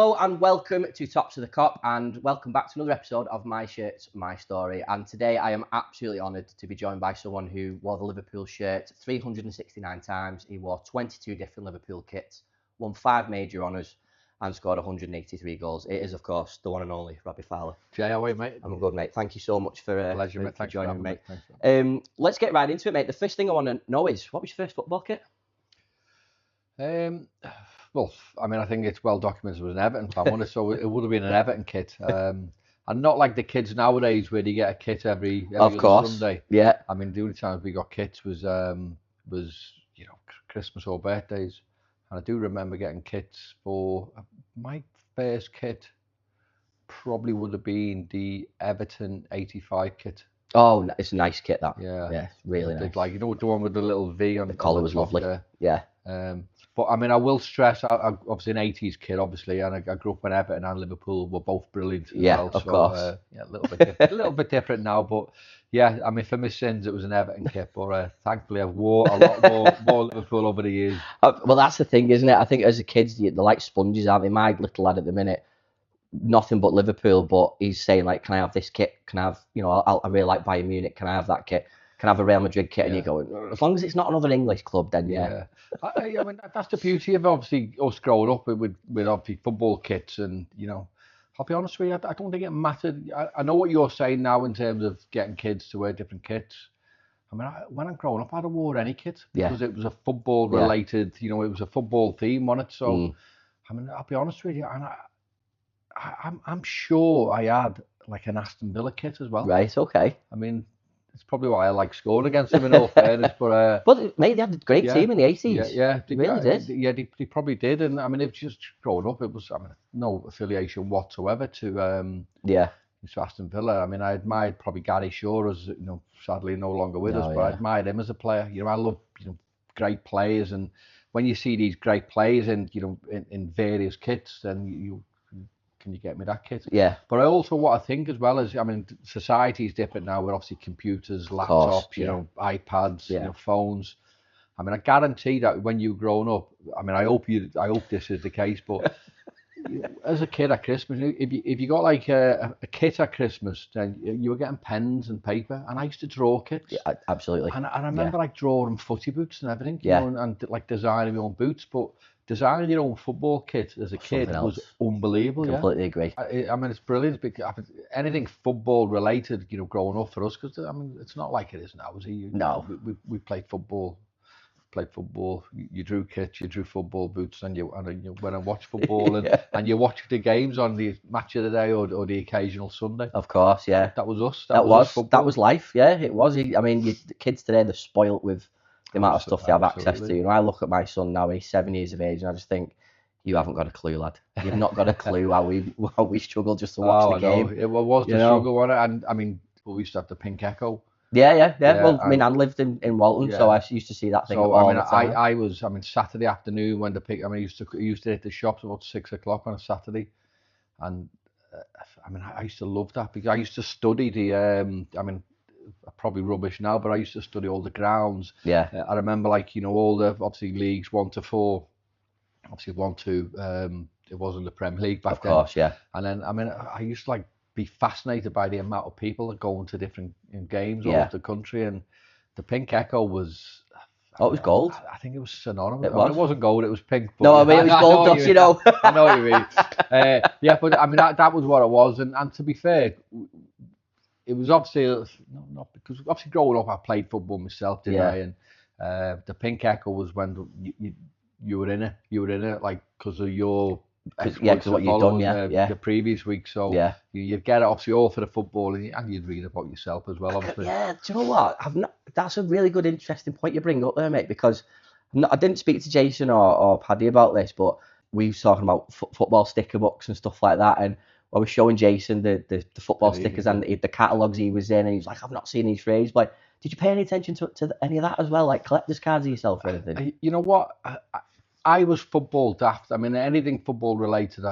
Hello and welcome to Tops of the Cop, and welcome back to another episode of My Shirts, My Story. And today I am absolutely honoured to be joined by someone who wore the Liverpool shirt 369 times. He wore 22 different Liverpool kits, won 5 major honours and scored 183 goals. It is, of course, the one and only Robbie Fowler. Jay, how are you, mate? I'm good, mate. Thank you so much for joining me, mate. Thanks. Let's get right into it, mate. The first thing I want to know is, what was your first football kit? Well, I mean, I think it's well documented it was an Everton, if I'm honest, so it would have been an Everton kit. And not like the kids nowadays where you get a kit every other Sunday. Yeah. I mean, the only times we got kits was Christmas or birthdays. And I do remember getting kits for my first kit. Probably would have been the Everton 85 kit. Oh, it's a nice kit, that. Yeah, really nice. Like, the one with the little V on the collar was lovely. There. Yeah. But I mean, I will stress, I obviously an 80s kid, obviously, and I grew up when Everton and Liverpool were both brilliant as well. Of course. A little bit different now, but yeah, I mean, for my sins, it was an Everton kit, but thankfully I've wore a lot more Liverpool over the years. Well, that's the thing, isn't it? I think as a kid, they're like sponges, aren't they? My little lad at the minute, nothing but Liverpool, but he's saying, like, can I have this kit? Can I have, I really like Bayern Munich, can I have that kit? Can I have a Real Madrid kit? And you're going, as long as it's not another English club, then yeah. I mean, that's the beauty of obviously us growing up with obviously football kits, and I'll be honest with you, I don't think it mattered. I know what you're saying now in terms of getting kids to wear different kits. I mean, when I'm growing up, I'd have wore any kit because it was a football related, it was a football theme on it. So, I mean, I'll be honest with you, and I'm sure I had like an Aston Villa kit as well. Right, okay. I mean, it's probably why I like scoring against them in all fairness. But mate, they had a great team in the 80s. Yeah, they really did. Yeah, they probably did. And I mean, it was just growing up, it was, I mean, no affiliation whatsoever to Aston Villa. I mean, I admired probably Gary Shaw, as sadly no longer with us, but I admired him as a player. I love great players, and when you see these great players in various kits, then can you get me that kit? Yeah. But what I think as well is, I mean, society is different now with obviously computers, laptops, iPads, phones. I mean, I guarantee that when you were growing up, I mean, I hope this is the case, but as a kid at Christmas, if you got like a kit at Christmas, then you were getting pens and paper, and I used to draw kits. Yeah, absolutely. And I remember like drawing footy boots and everything, and like designing my own boots, but designing your own football kit as a kid was unbelievable. Completely agree. I mean, it's brilliant because anything football related, growing up for us, because I mean, it's not like it is now. No. We played football. You drew kits, you drew football boots, and you went and watched football, and you watched the games on the match of the day or the occasional Sunday. Of course, yeah. That was us. That was life. Yeah, it was. I mean, the kids today, they're spoilt with the amount of stuff they have access to. I look at my son now, he's 7 years of age, and I just think, you haven't got a clue, lad. You've not got a clue how we struggle just to watch the game. It was the struggle on it, and I mean, we used to have the Pink Echo. Yeah. Well, I mean, I lived in Walton, so I used to see that thing all the time. I was Saturday afternoon when I used to hit the shops about 6 o'clock on a Saturday, and I mean, I used to love that because I used to study the. I mean, probably rubbish now, but I used to study all the grounds. Yeah. I remember all the obviously leagues 1 to 4. Obviously 1 to it wasn't the Premier League back then. Of course, yeah. And then I mean, I used to be fascinated by the amount of people that go into different games all over the country, and the Pink Echo was. Oh, it was gold. I think it was synonymous. It wasn't gold; it was pink. But no, I mean it was gold dust, I know what you mean. Yeah, but I mean that was what it was, and to be fair, it was obviously not because obviously growing up I played football myself, didn't I? And the Pink Echo was when you were in it, like because of your. Because what you've done, the previous week, so you'd get it obviously all for the football, and you'd read about yourself as well, obviously. Yeah, do you know what? That's a really good, interesting point you bring up there, mate. Because I didn't speak to Jason or Paddy about this, but we were talking about football sticker books and stuff like that, and I was showing Jason the football stickers and the catalogues he was in, and he was like, "I've not seen these phrases." Like, did you pay any attention to any of that as well, like collector's cards of yourself or anything? You know what? I was football daft. I mean, anything football related,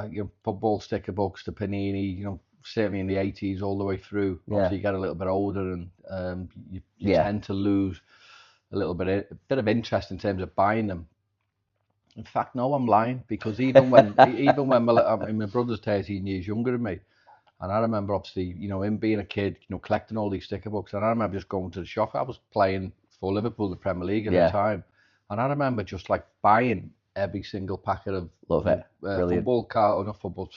football sticker books, the Panini, certainly in the 80s all the way through. Obviously, you get a little bit older, and you tend to lose a bit of interest in terms of buying them. In fact, no, I'm lying, because even when my brother's 13 years younger than me, and I remember obviously, him being a kid, collecting all these sticker books, and I remember just going to the shop. I was playing for Liverpool in the Premier League at the time, and I remember just like buying every single packet of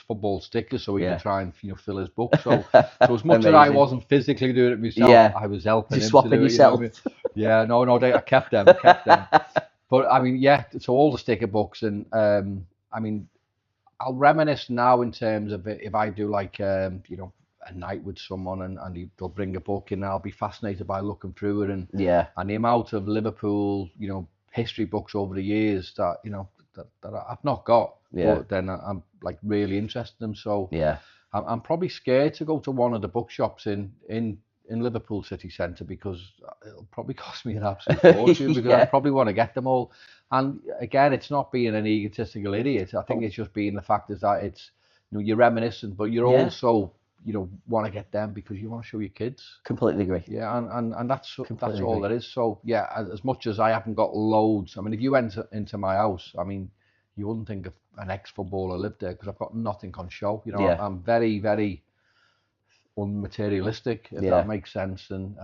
football stickers so he could try and fill his book. So as much as I wasn't physically doing it myself, I was helping him swapping to do yourself. it. Yeah, no, I kept them. But I mean, so all the sticker books, and I mean, I'll reminisce now in terms of if I do like a night with someone and they'll bring a book in, I'll be fascinated by looking through it, and the amount of Liverpool history books over the years that that I've not got, but then I'm like really interested in them. So I'm probably scared to go to one of the bookshops in Liverpool city centre, because it'll probably cost me an absolute fortune, because I probably want to get them all. And again, it's not being an egotistical idiot. I think it's just being the fact is that it's you're reminiscent, but you're also want to get them because you want to show your kids. Completely agree. Yeah, and that's all there is. So yeah, as much as I haven't got loads, I mean, if you went into my house, I mean, you wouldn't think of an ex-footballer lived there, because I've got nothing on show. I'm very, very unmaterialistic, if that makes sense. And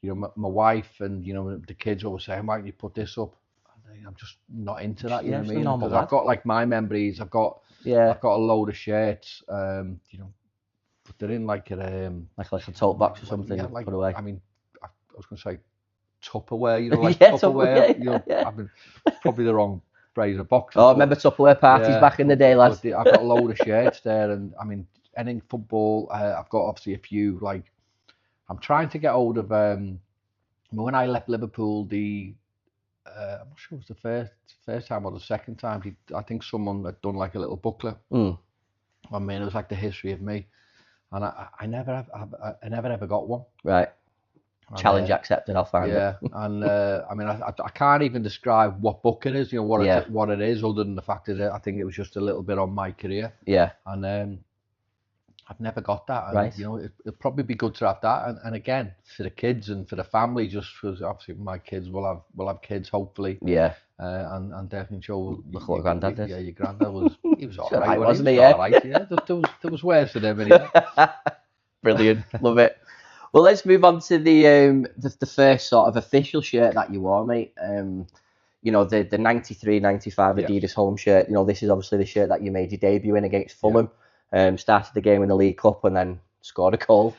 my wife and the kids always say, why don't you put this up? I'm just not into that, you know what I mean? Because I've got like my memories, I've got a load of shirts, but they're in like a tote box or something. Put away. I mean, I was going to say Tupperware, Tupperware. I've been probably the wrong phrase of box. I remember Tupperware parties back in the day, lads. I've got a load of shirts there, and I mean, anything football. I've got obviously a few. Like, I'm trying to get hold of. When I left Liverpool, I'm not sure it was the first time or the second time. I think someone had done like a little booklet. I mean, it was like the history of me, and I never ever got one. Right. Challenge accepted. I'll find it. And I mean, I can't even describe what book it is. What it is, other than the fact that I think it was just a little bit on my career. Yeah. And I've never got that. And, right. It'd probably be good to have that. And again, for the kids and for the family, just because obviously my kids will have kids, hopefully. Yeah. And definitely show. Look what granddad did. Yeah, your granddad he was all right, wasn't he? Yeah. All right. Yeah. There was worse than him anyway. Brilliant. Love it. Well, let's move on to the first sort of official shirt that you wore, mate. The 93-95 Adidas home shirt. This is obviously the shirt that you made your debut in against Fulham. Started the game in the League Cup and then scored a goal.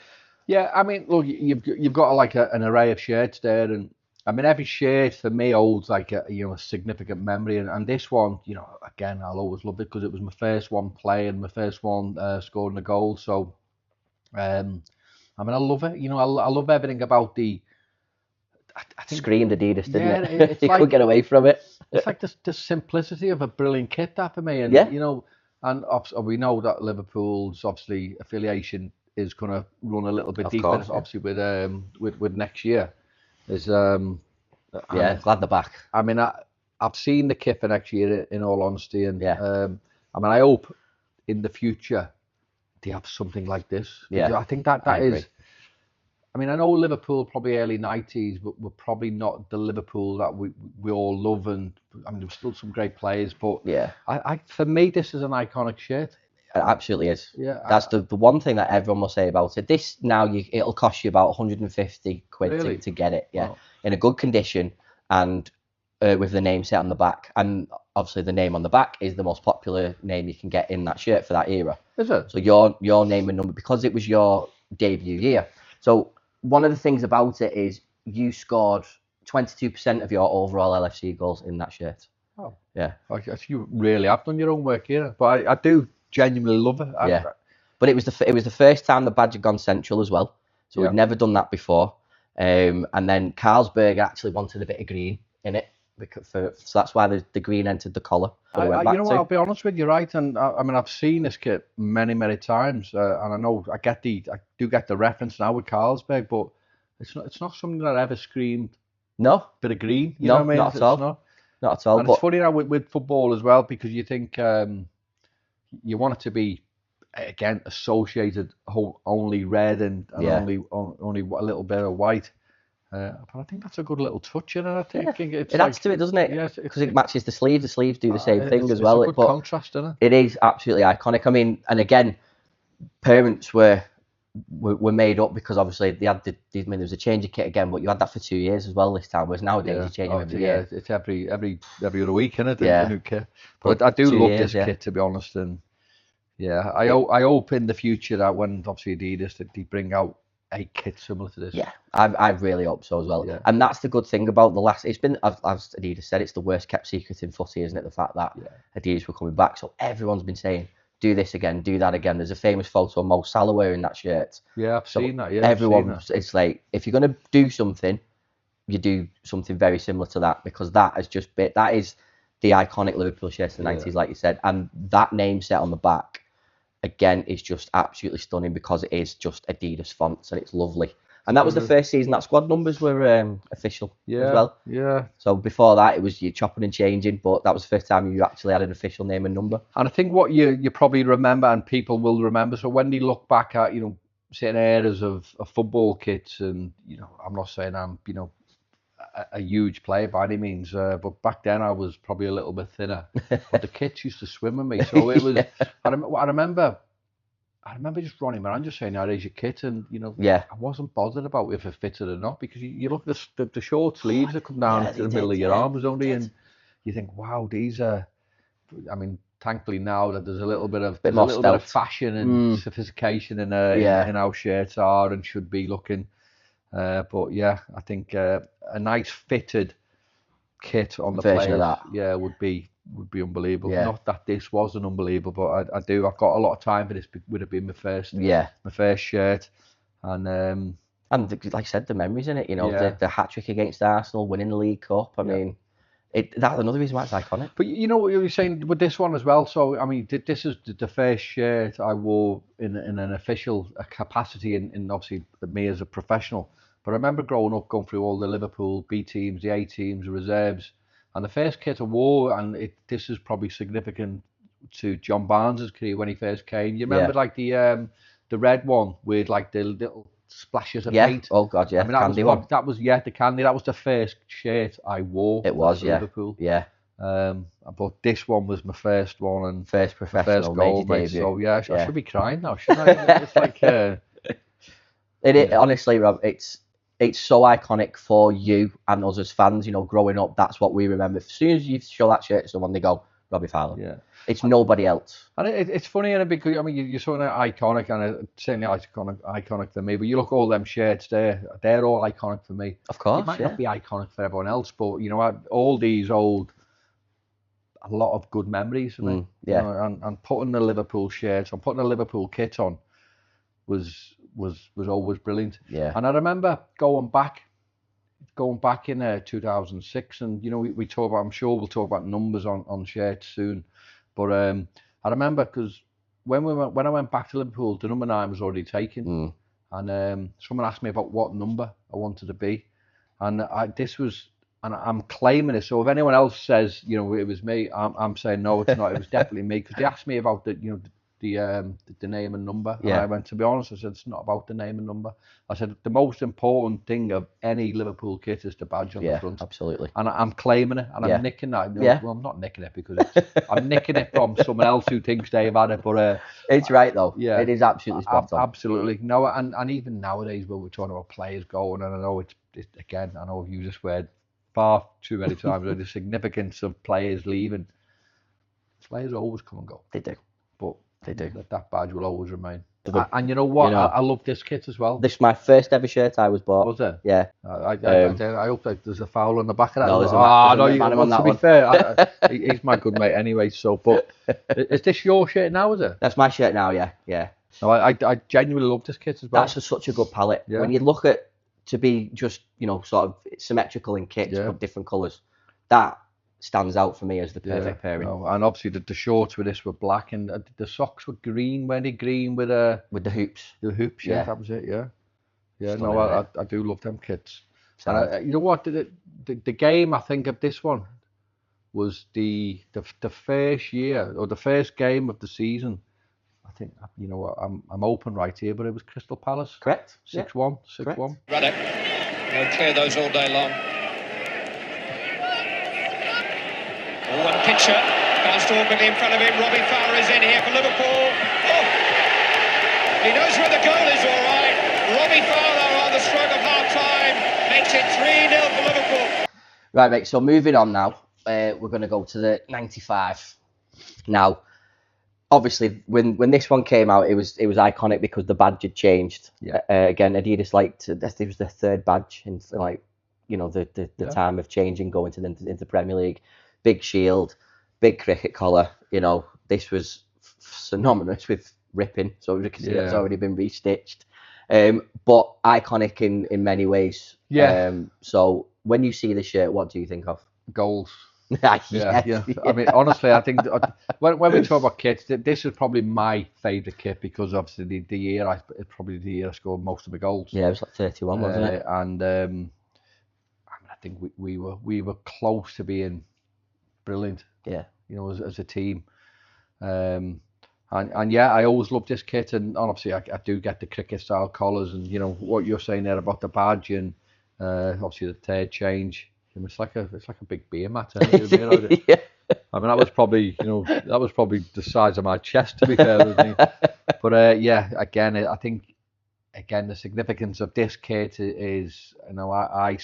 Yeah, I mean, look, you've got like an array of shirts there, and I mean, every shirt for me holds like a significant memory, and this one, again, I'll always love it because it was my first one playing, my first one scoring a goal. So, I mean, I love it. I love everything about the. I think, screamed Adidas, didn't it? It's you like, couldn't get away from it. It's like the simplicity of a brilliant kit, that for me, and and we know that Liverpool's obviously affiliation is going to run a little bit deeper, obviously with next year. Glad they're back. I mean, I've seen the kit for next year, in all honesty, and I mean, I hope in the future they have something like this. Yeah, I think that is. I mean, I know Liverpool probably early 90s, but we're probably not the Liverpool that we all love, and I mean, there's still some great players, but I for me, this is an iconic shirt. It absolutely is. Yeah, that's the one thing that everyone will say about it. This now it'll cost you about 150 quid really? to get it. Yeah, wow. In a good condition and with the name set on the back, and obviously the name on the back is the most popular name you can get in that shirt for that era. Is it? So your name and number, because it was your debut year. So one of the things about it is you scored 22% of your overall LFC goals in that shirt. Oh, yeah. You really have done your own work here, but I do genuinely love it. But it was the first time the badge had gone central as well, so we'd never done that before. And then Carlsberg actually wanted a bit of green in it, so that's why the green entered the collar. I'll be honest with you, right? And I mean, I've seen this kit many times, and I know I do get the reference now with Carlsberg, but it's not something that I ever screamed. No, bit of green. You know what I mean? Not at all. Not at all. And it's funny now with football as well, because you think you want it to be again associated only red and only a little bit of white. But I think that's a good little touch in it. I think It adds to it, doesn't it? Yeah, Because it matches the sleeves. The sleeves do the same thing as it's well. a good But contrast, isn't it? it is absolutely iconic. I mean, and again, parents were made up because obviously they had I mean, there was a change of kit again, but you had that for 2 years as well this time. Whereas nowadays you change them every year. It's every other week, isn't it? Yeah. A new kit. But I do 2 love years, this kit, to be honest. And yeah, I hope in the future that when obviously Adidas that they bring out a kit similar to this. Yeah, I really hope so as well. Yeah. And that's the good thing about the last. It's been, as Adidas said, it's the worst kept secret in footy, isn't it? The fact that Adidas were coming back, so everyone's been saying, do this again, do that again. There's a famous photo of Mo Salah wearing that shirt. Yeah, I've seen that. Yeah, everyone, it's like, if you're gonna do something, you do something very similar to that, because that has just been, that is the iconic Liverpool shirt in the 90s, like you said, and that name set on the back again is just absolutely stunning because it is just Adidas fonts and it's lovely. And that was the first season that squad numbers were official as well. Yeah. So before that, it was you chopping and changing, but that was the first time you actually had an official name and number. And I think what you probably remember, and people will remember, so when they look back at, certain eras of football kits, and, I'm not saying I'm, a huge player by any means, but back then I was probably a little bit thinner. But the kits used to swim with me, so it was. I remember just running around just saying, "There's your kit," and I wasn't bothered about if it fitted or not, because you look at the short sleeves that come down to the middle of your arms only, and you think, "Wow, these are." I mean, thankfully now that there's a little bit of fashion and sophistication in how shirts are and should be looking. But yeah, I think a nice fitted kit on the version players, of that, would be unbelievable. Yeah. Not that this wasn't unbelievable, but I've got a lot of time for this. Would have been my first shirt, and like I said, the memories in it. The hat trick against Arsenal, winning the League Cup. I mean, that's another reason why it's iconic. But you know what you were saying with this one as well. So I mean, this is the first shirt I wore in an official capacity, in obviously me as a professional. But I remember growing up, going through all the Liverpool B teams, the A teams, the reserves, and the first kit I wore, and this is probably significant to John Barnes' career when he first came. You remember like the red one with like the little splashes of paint? Oh God, yeah. I mean, that was the candy. That was the first shirt I wore. It was, Liverpool. Yeah. But this one was my first one and first professional goal, mate. So I should be crying now, shouldn't I? It's like honestly, Rob, it's so iconic for you and us as fans. Growing up, that's what we remember. As soon as you show that shirt to someone, they go, Robbie Fowler. Yeah. It's nobody else. And it's funny, and because I mean, you're sort of iconic, and certainly iconic for me. But you look at all them shirts there; they're all iconic for me. Of course, it might not be iconic for everyone else, but all these old, a lot of good memories for me. And putting the Liverpool shirts on, putting a Liverpool kit on, was always brilliant. Yeah. And I remember going back in 2006, and we talk about, I'm sure we'll talk about numbers on shirts soon, but I remember because when I went back to Liverpool, the number 9 was already taken, and someone asked me about what number I wanted to be, and I'm claiming it. So if anyone else says it was me, I'm saying no, it's not. It was definitely me, because they asked me about the name and number. And I went, to be honest, I said, it's not about the name and number. I said, the most important thing of any Liverpool kit is the badge on the front. Absolutely. And I'm claiming it, and I'm nicking that. Well, I'm not nicking it because I'm nicking it from someone else who thinks they've had it, but it's right though. Yeah, it is absolutely spot on. Absolutely. No, and even nowadays when we're talking about players going, and I know it's again, I know I've used this word far too many times, the significance of players leaving. Players always come and go. They do. But they do. That badge will always remain. And you know what? I love this kit as well. This is my first ever shirt I was bought. Was it? Yeah. I hope that there's a foul on the back of that. No, there's a to be fair, he's my good mate anyway. So, but is this your shirt now? Is it? That's my shirt now. Yeah. No, I genuinely love this kit as well. That's such a good palette. Yeah. When you look at to be just sort of symmetrical in kits but different colours, that stands out for me as the perfect pairing. No, and obviously the shorts with this were black, and the socks were green. Were they green with the hoops? The hoops, yeah, that was it. Yeah. Stunning, no, I do love them kits. And you know what? The game I think of this one was the first year, or the first game of the season. I think, you know what, I'm open right here, but it was Crystal Palace. Correct. 6-1. 6-1. Ruddock. They'll clear those all day long. Oh, and Pitcher bounced awkwardly in front of him. Robbie Fowler is in here for Liverpool. Oh! He knows where the goal is, all right. Robbie Fowler on the stroke of half-time makes it 3-0 for Liverpool. Right, mate, so moving on now. We're going to go to the 95. Now, obviously, when this one came out, it was iconic because the badge had changed. Yeah. Again, Adidas liked, it was the third badge in, like, you know, the time of changing, going into Premier League. Big shield, big cricket collar. You know, this was synonymous with ripping, so because it's already been restitched. But iconic in many ways. Yeah. So when you see the shirt, what do you think of? Goals. Yeah. I mean, honestly, I think when we talk about kits, this is probably my favourite kit because obviously the year it's probably the year I scored most of my goals. Yeah, it was like 31, wasn't it? And I mean, I think we were close to being brilliant. Yeah. You know, as a team. And yeah, I always loved this kit, and obviously I do get the cricket style collars, and you know what you're saying there about the badge, and obviously the third change. It's like a big beer mat. Yeah. I mean, that was probably the size of my chest, to be fair with me. But yeah, again, I think the significance of this kit is, you know, I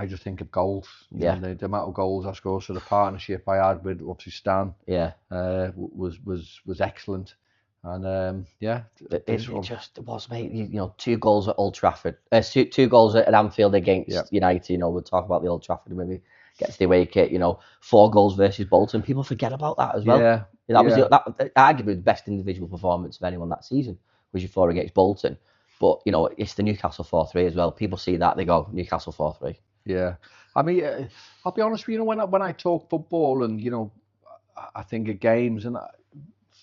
just think of goals. Yeah. You know, the amount of goals I scored, so the partnership I had with obviously Stan, was excellent. And yeah, it just was, mate. You know, 2 goals at Old Trafford, 2 goals at Anfield against United. You know, we'll talk about the Old Trafford when we get to the away kit. You know, 4 goals versus Bolton. People forget about that as well. Yeah, that was arguably the best individual performance of anyone that season. Was your 4 against Bolton? But you know, it's the Newcastle 4-3 as well. People see that, they go Newcastle 4-3. Yeah, I mean, I'll be honest with you. You know, when I talk football, and you know, I think of games, and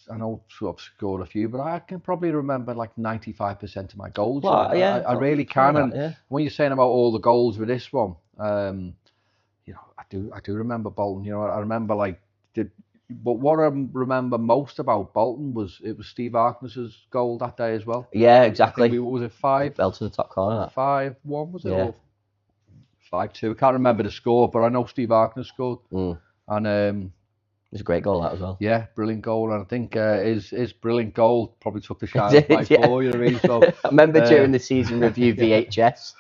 I know I've scored a few, but I can probably remember like 95% of my goals. Well, I really can. And when you're saying about all the goals with this one, you know, I do remember Bolton. You know, I remember but what I remember most about Bolton was Steve Harkness's goal that day as well. Yeah, exactly. Was it 5? Bell to the top corner. 5-1 was it? Yeah. Or 5-2. I can't remember the score, but I know Steve Harkness scored. And it was a great goal that as well. Yeah, brilliant goal, and I think his brilliant goal probably took the shine off my ball. You know what I mean? So I remember during the season review VHS,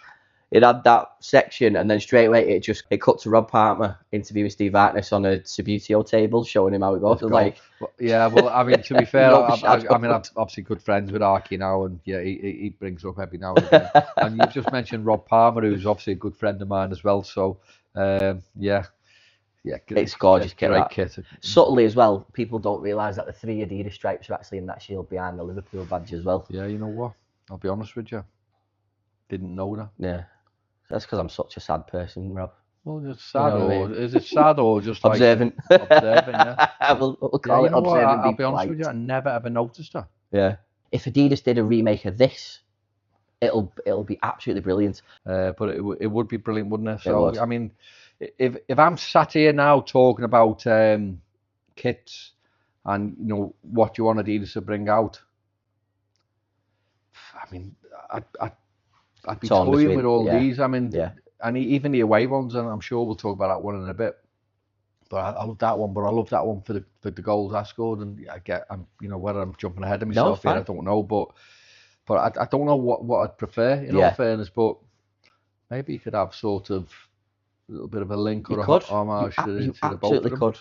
it had that section, and then straight away it cut to Rob Palmer interviewing Steve Harkness on a Subbuteo table, showing him how it goes. Like, yeah, well, I mean, to be fair, I mean, I'm obviously good friends with Arky now, and yeah, he brings up every now and again. And you've just mentioned Rob Palmer, who's obviously a good friend of mine as well. So yeah. Yeah, it's gorgeous kit. Great kit. Subtly as well, people don't realise that the 3 Adidas stripes are actually in that shield behind the Liverpool badge as well. Yeah, you know what? I'll be honest with you. Didn't know that. Yeah. That's because I'm such a sad person, Rob. Well, it's sad, is it sad or just observant? Like observant, yeah. we'll call it observant. I'll be honest with you, I never ever noticed that. Yeah. If Adidas did a remake of this, it'll be absolutely brilliant. But it would be brilliant, wouldn't it? So I mean, if I'm sat here now talking about kits and you know what you want Adidas to bring out, I mean, I'd be toying with all these. I mean, and even the away ones, and I'm sure we'll talk about that one in a bit. But I love that one. But I love that one for the goals I scored, and I'm you know, whether I'm jumping ahead of myself here, I don't know, but I don't know what I'd prefer in all fairness. But maybe you could have sort of a little bit of a link or a homage to the both of them.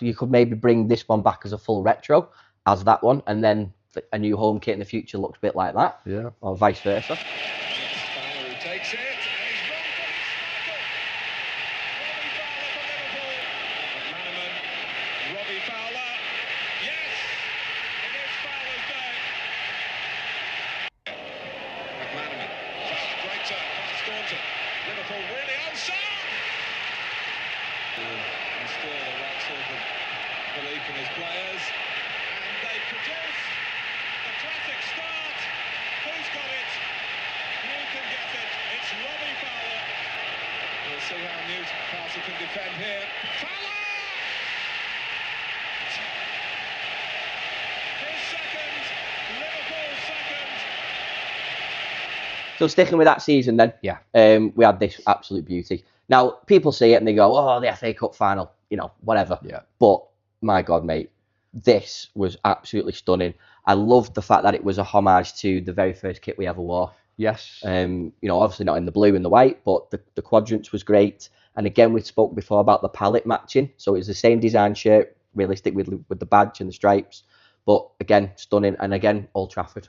You could maybe bring this one back as a full retro, as that one, and then a new home kit in the future looks a bit like that. Yeah. Or vice versa. Fowler who takes it, and he's run for Robbie Fowler for Liverpool. McManaman, Robbie Fowler. Yes, it is Fowler's day. McManaman, great turn, past Staunton. Liverpool really onside. And still the right sort of belief in his players, and they produce the classic start. Who's got it? You can get it. It's Robbie Fowler. We'll see how Newcastle can defend here. Fowler! His second, Liverpool's second. So sticking with that season then, Yeah. we had this absolute beauty. Now, people see it and they go, oh, the FA Cup final, you know, whatever. Yeah. But, my God, mate, this was absolutely stunning. I loved the fact that it was a homage to the very first kit we ever wore. Yes. You know, obviously not in the blue and the white, but the quadrants was great. And again, we spoke before about the palette matching. So it was the same design shirt, realistic with the badge and the stripes. But again, stunning. And again, Old Trafford.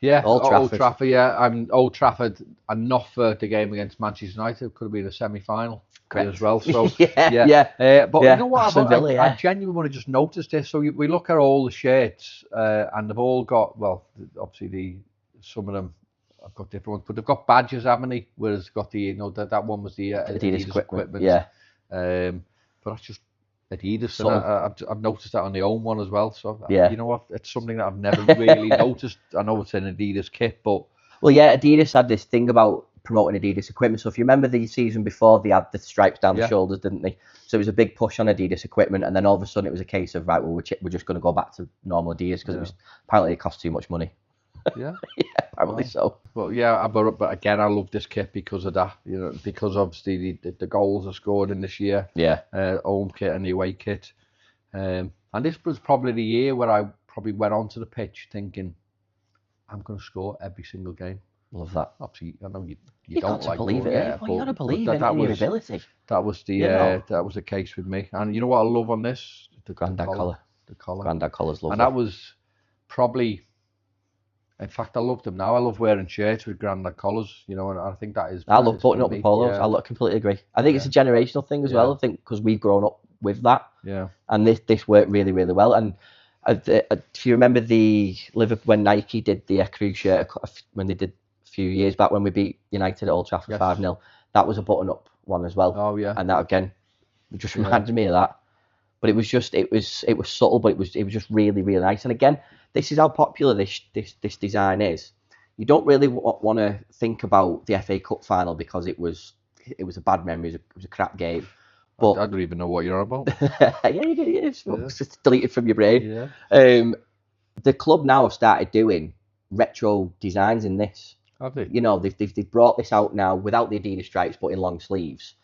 Yeah, Old Trafford. Yeah. Old Trafford, and not for the game against Manchester United. Could have been a semi-final as well. So yeah. But Yeah. you know what? Aston Villa, I genuinely just noticed this. So we look at all the shirts, and they've all got, well, obviously some of them have got different ones, but they've got badges, haven't they? Whereas they've got the, you know, that one was the Adidas equipment. Yeah. But that's just Adidas, Sort and I've noticed that on the own one as well. So Yeah. you know what? It's something that I've never really noticed. I know it's an Adidas kit, but Well, yeah, Adidas had this thing about promoting Adidas equipment. So if you remember the season before, they had the stripes down the shoulders, didn't they? So it was a big push on Adidas equipment, and then all of a sudden it was a case of, right, well, we're just going to go back to normal Adidas because it was apparently it cost too much money. yeah. Apparently so. Well, yeah, but again, I love this kit because of that. You know, because obviously the goals are scored in this year. Yeah. Home kit and the away kit. And this was probably the year where I probably went onto the pitch thinking, I'm going to score every single game. Love that. Obviously, I know you You don't got to like believe going, it. Well, you got to believe in your ability. That was the You know. that was the case with me. And you know what I love on this? The Grandad collar. The collar. Grandad collars, lovely. And that was probably, in fact, I love them now. I love wearing shirts with Grandad collars, you know, and I think that is. I love buttoning up the polos. Yeah. I completely agree. I think it's a generational thing as well. I think because we've grown up with that. Yeah. And this worked really, really well. And if you remember the Liverpool, when Nike did the ECRU shirt, when they did a few years back when we beat United at Old Trafford 5-0, that was a button-up one as well. Oh yeah. And that again, just reminded me of that. But it was just, it was subtle, but it was just really, really nice. And again, this is how popular this design is. You don't really want to think about the FA Cup final because it was a bad memory. It was a crap game. But I don't even know what you're on about. it's just deleted from your brain. Yeah. The club now have started doing retro designs in this. Have they? You know, they've brought this out now without the Adidas stripes, but in long sleeves.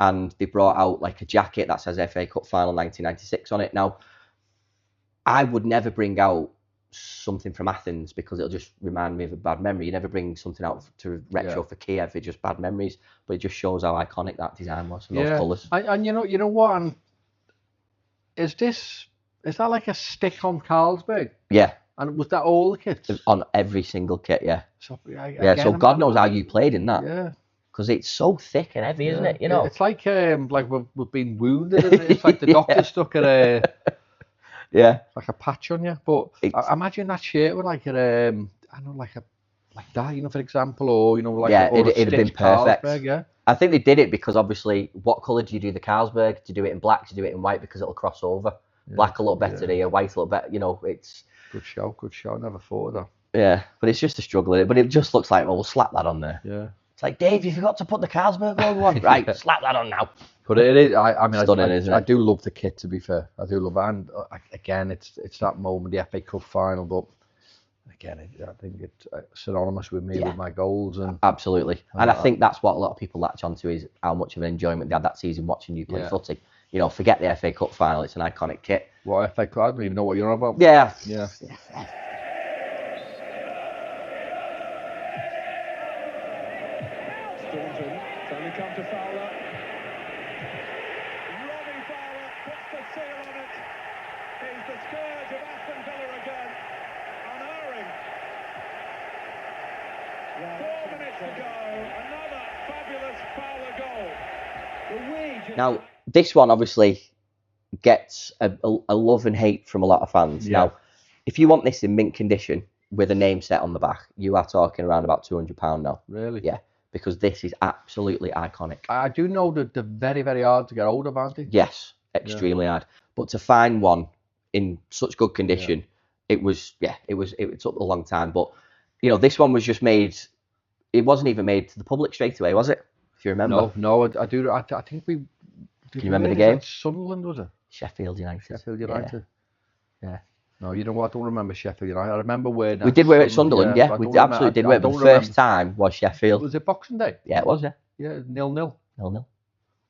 And they brought out like a jacket that says FA Cup Final 1996 on it. Now, I would never bring out something from Athens because it'll just remind me of a bad memory. You never bring something out to retro for Kiev, it's just bad memories. But it just shows how iconic that design was and those colours. And you know what? And is that like a stick on Carlsberg? Yeah. And was that all the kits? On every single kit, yeah. So, So God knows how you played in that. Yeah. Because it's so thick and heavy, isn't it? You know, it's like we've been wounded. Isn't it? It's like the doctor stuck at a like a patch on you. But I imagine that shirt with like a I don't know, like that, you know, for example, or you know, like it'd have been perfect. Carlsberg, yeah. I think they did it because obviously, what colour do you do the Carlsberg? Do you do it in black? Do you do it in white because it'll cross over? Yeah, black a little better here, white a little better. You know, it's good show. Never thought of that. Yeah, but it's just a struggle in it. But it just looks like, well, we'll slap that on there. Yeah. It's like, Dave, you forgot to put the Carlsberg logo on. Right, slap that on now. But it is. I mean, Stunning, isn't it? I do love the kit. To be fair, I do love it. And again, it's that moment, the FA Cup final. But again, I think it's synonymous with me with my goals and absolutely. And I think that's what a lot of people latch onto is how much of an enjoyment they had that season watching you play footy. You know, forget the FA Cup final; it's an iconic kit. What FA Cup? I don't even know what you're on about. Yeah. Staunton, finally come to Fowler. Robbie Fowler puts the seal on it. He's the scourge of Aston Villa again. Unerring. 4 minutes to go. Another fabulous Fowler goal. Now, this one obviously gets a love and hate from a lot of fans. Yeah. Now, if you want this in mint condition with a name set on the back, you are talking around about £200 now. Really? Yeah, because this is absolutely iconic. I do know that they're very, very hard to get hold of, aren't they? Yes, extremely hard. But to find one in such good condition, it took a long time. But you know, this one was just made. It wasn't even made to the public straight away, was it? If you remember. No, I do. I think we. Can you remember the game? Sunderland, was it? Sheffield United. Sheffield United. Yeah. No, you know what? I don't remember Sheffield United. I remember wearing. We did wear it at Sunderland, yeah. but I We don't remember- absolutely did I wear it. But don't the first remember- time was Sheffield. Was it Boxing Day? Yeah, it was, yeah. Yeah, 0-0. 0-0.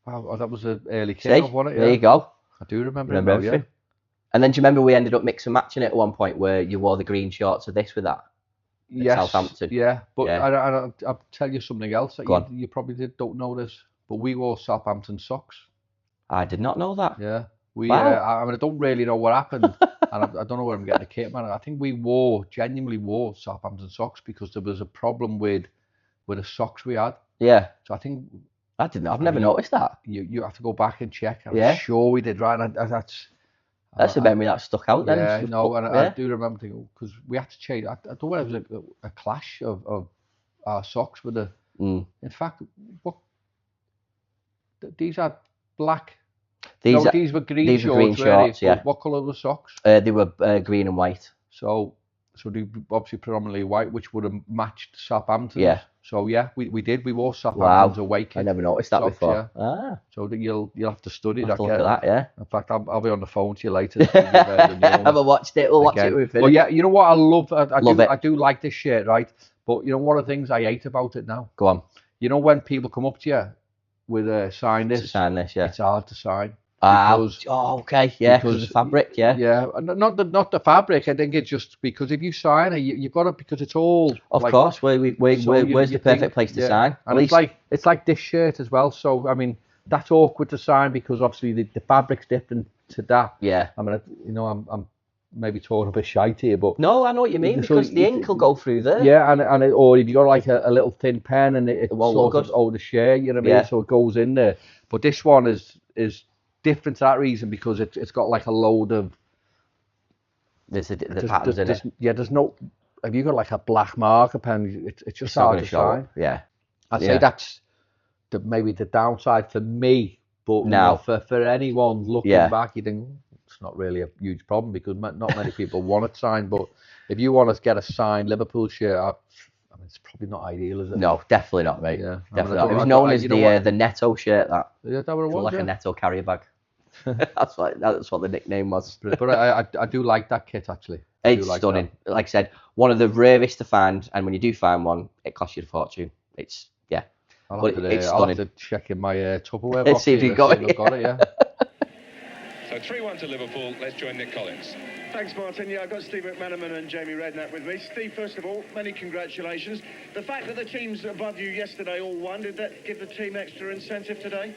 Wow, that was an early See, kickoff, wasn't it? there you go. I do remember, Remember it now, everything. And then do you remember we ended up mixing and matching it at one point where you wore the green shorts of this with that? Yes, Southampton. yeah. But Yeah. I'll tell you something else that you probably don't know this, but we wore Southampton socks. I did not know that. Yeah. We, Wow. I mean, I don't really know what happened, and I don't know where I'm getting the kit, man. I think we genuinely wore Southampton socks because there was a problem with the socks we had. Yeah. So I think I've never noticed that. you have to go back and check. I'm Yeah. sure we did, right? And That's a memory that stuck out then. Yeah, Just no, put- and I do remember thinking, because we had to change. I don't know whether it was a clash of our socks with the. Mm. In fact, these are black. These These were green these were shorts. green shorts, yeah. What colour were the socks? they were green and white. So they obviously predominantly white, which would have matched Southampton. Yeah. So yeah, we did. We wore Southampton's away kit. I never noticed that socks, before. yeah. Ah, So that you'll have to study I'll that. have to look at that, yeah. In fact, I'll be on the phone to you later. To give you the I haven't watched it. We'll watch it with Well, yeah, you know what I love? Love it. I do like this shirt, right? But you know one of the things I hate about it now? Go on. You know when people come up to you with a sign this, Sign this, yeah. it's hard to sign. Because, okay, yeah, because of the fabric, yeah. Yeah, not the fabric. I think it's just because if you sign it, you've got to, because it's all. Of like, course, where's the perfect place to sign? And it's like this shirt as well. So I mean, that's awkward to sign because obviously the fabric's different to that. Yeah. I mean, I'm maybe talking a bit shite here, but no, I know what you mean, because the ink will go through there. Yeah, or if you got like a little thin pen and it sort of over the shirt, you know what I mean? Yeah. So it goes in there. But this one is different for that reason because it's got like a load of The patterns in it. Yeah, there's no. Have you got like a black marker pen? It's just It's not hard going to to show sign. up. Yeah. I'd say that's maybe the downside for me. But Now, for anyone looking Yeah. back, you think it's not really a huge problem because not many people want it signed. But if you want to get a signed Liverpool shirt, I mean, it's probably not ideal, is it? No, definitely not, mate. Yeah, Definitely not. It was known as the Netto shirt. That. Yeah, that what it was. Like a Netto carrier bag. that's what the nickname was. But I do like that kit actually. It's stunning. Like I said, one of the rarest to find, and when you do find one, it costs you a fortune. It's I'll have to check in my Tupperware Let's box. see if you've got it. I've got it, yeah. So 3-1 to Liverpool. Let's join Nick Collins. Thanks, Martin. Yeah, I've got Steve McManaman and Jamie Redknapp with me. Steve, first of all, many congratulations. The fact that the teams above you yesterday all won, did that give the team extra incentive today?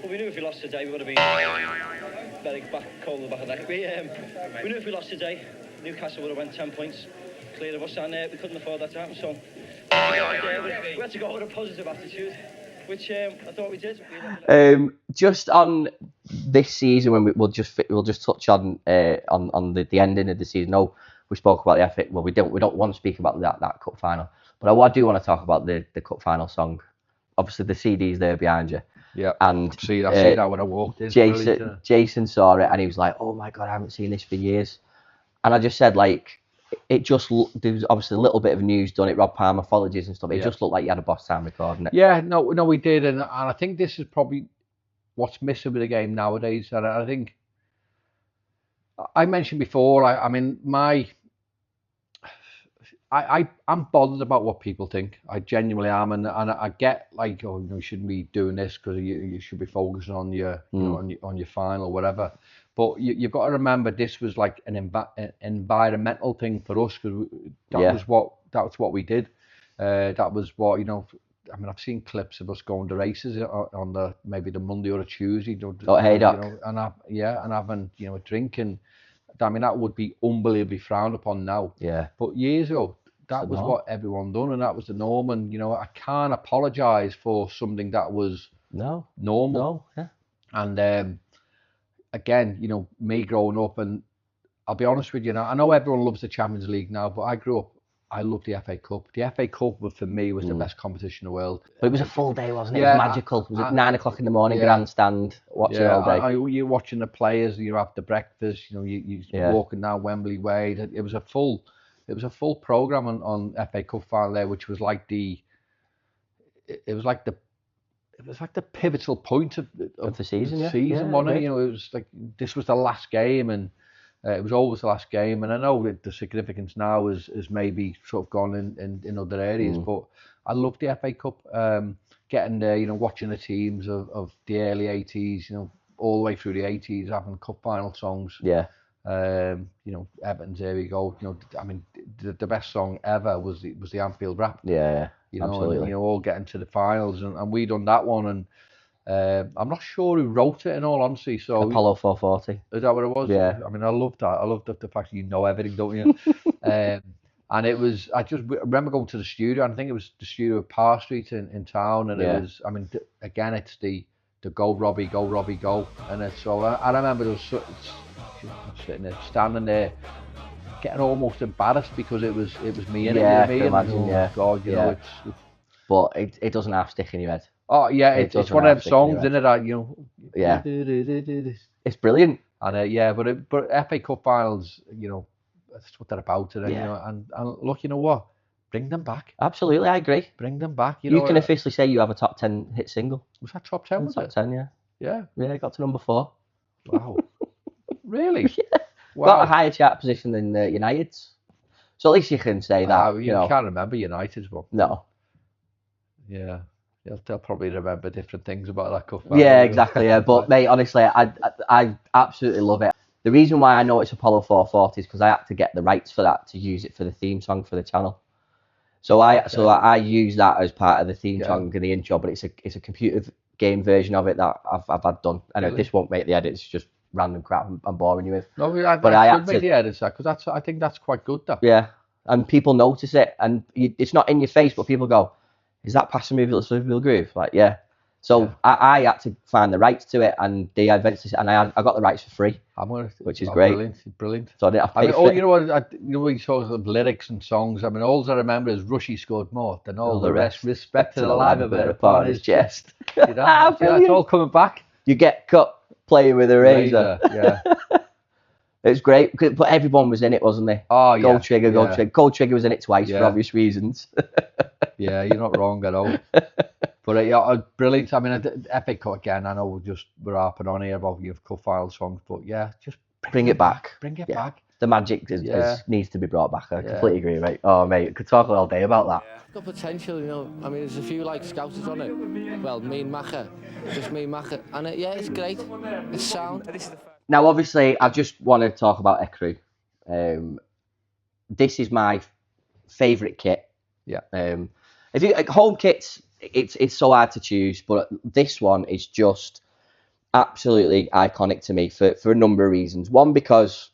Well, we knew if we lost today, we would have been very cold in the back of that. We knew if we lost today, Newcastle would have went 10 points clear of us, and we couldn't afford that to happen. So we had to go with a positive attitude, which I thought we did. Just on this season, when we'll just touch on the ending of the season. No, we spoke about the FA. Well, we don't want to speak about that cup final, but I do want to talk about the cup final song. Obviously, the CD's there behind you. Yeah, and I see that when I walked in. Jason saw it and he was like, "Oh my god, I haven't seen this for years." And I just said, like, there was obviously a little bit of news done. It Rob Palmer apologies and stuff. It just looked like you had a boss time recording it. Yeah, no, we did, and I think this is probably what's missing with the game nowadays. And I think I mentioned before. I mean, I'm bothered about what people think. I genuinely am, and I get like, oh, you shouldn't be doing this because you should be focusing on your, on your final or whatever. But you've got to remember, this was like an environmental thing for us because that was what we did. That was what I mean, I've seen clips of us going to races on maybe the Monday or a Tuesday. And having a drink, and I mean that would be unbelievably frowned upon now. Yeah. But years ago, that was what everyone done, and that was the norm. And I can't apologise for something that was normal. No. Yeah. And again, me growing up, and I'll be honest with you now, I know everyone loves the Champions League now, but I grew up, I loved the FA Cup. The FA Cup for me was the best competition in the world. But it was a full day, wasn't it? Yeah, it was magical. It was at 9 o'clock in the morning, grandstand, watching all day. You're watching the players, you have the breakfast, you're walking down Wembley Way. It was a full programme on FA Cup final there, which was like the pivotal point of the season, wasn't it? It was like this was the last game, and It was always the last game, and I know that the significance now is maybe sort of gone in other areas, but I loved the FA Cup. Getting there, you know, watching the teams of the early 80s, you know, all the way through the 80s, having cup final songs. Yeah. You know, Everton's Here We Go. You know, I mean, the best song ever was the Anfield rap. Yeah, you know, absolutely. and, you know, all getting to the finals, and we done that one, and I'm not sure who wrote it in all honesty. So Apollo 440. is that what it was? Yeah. I mean, I love that. I love the fact that you know everything, don't you? And it was, I just remember going to the studio, and I think it was the studio at Parr Street in town, and it was, I mean, again, it's the Go Robbie, Go, and it's so, I remember there was sitting there, standing there, getting almost embarrassed because it was me in it. Yeah, You know what I mean? imagine, yeah. God, you know, it's but it doesn't half stick in your head. Oh yeah, it's one of them songs, isn't it? That, you know. Yeah. It's brilliant. And yeah, but FA Cup finals, you know, that's what they're about today. You know, and look, you know what? Bring them back. Absolutely, I agree. Bring them back. You You know, can officially say you have a top 10 hit single. was that top 10? Was Top it? 10, yeah. Yeah. Yeah, got to number 4. Wow. Really? Yeah. Wow. Got a higher chart position than United's. So at least you can say that. You you know. can't remember United's one. No. Yeah. They'll probably remember different things about that cup. Yeah, exactly. Yeah, but mate, honestly, I absolutely love it. The reason why I know it's Apollo 440 is because I had to get the rights for that to use it for the theme song for the channel. So I use that as part of the theme song and the intro, but it's a computer game version of it that I've had done. I know this won't make the edits, just random crap I'm boring you with. No, but I should make the edits because I think that's quite good though. Yeah, and people notice it, and it's not in your face, but people go, "Is that past the Liverpool groove?" Like, yeah. So I had to find the rights to it, and they eventually, and I got the rights for free, which is great. Brilliant. So I didn't have to pay for it. You know what? You know when you talk of lyrics and songs. I mean, all I remember is Rushy scored more than all the rest. Respect to the live of it upon his chest. You know, that's all coming back. You get cut playing with a razor. Yeah. It's great, but everyone was in it, wasn't they? Oh yeah. Gold Trigger. Gold Trigger was in it twice for obvious reasons. Yeah, you're not wrong at all. But brilliant. I mean, FA Cup again. I know we're harping on here about your cup file songs, but yeah, just bring it back. Bring it back. The magic needs to be brought back. I completely agree, mate. Oh, mate, I could talk all day about that. It's got potential, you know. I mean, there's a few like scouters on it. Well, me and Macher, just me and Macher, and it's great. It's sound. Now, obviously, I just want to talk about ECRU. This is my favourite kit. Yeah. If you home kits, it's so hard to choose, but this one is just absolutely iconic to me for a number of reasons. One, because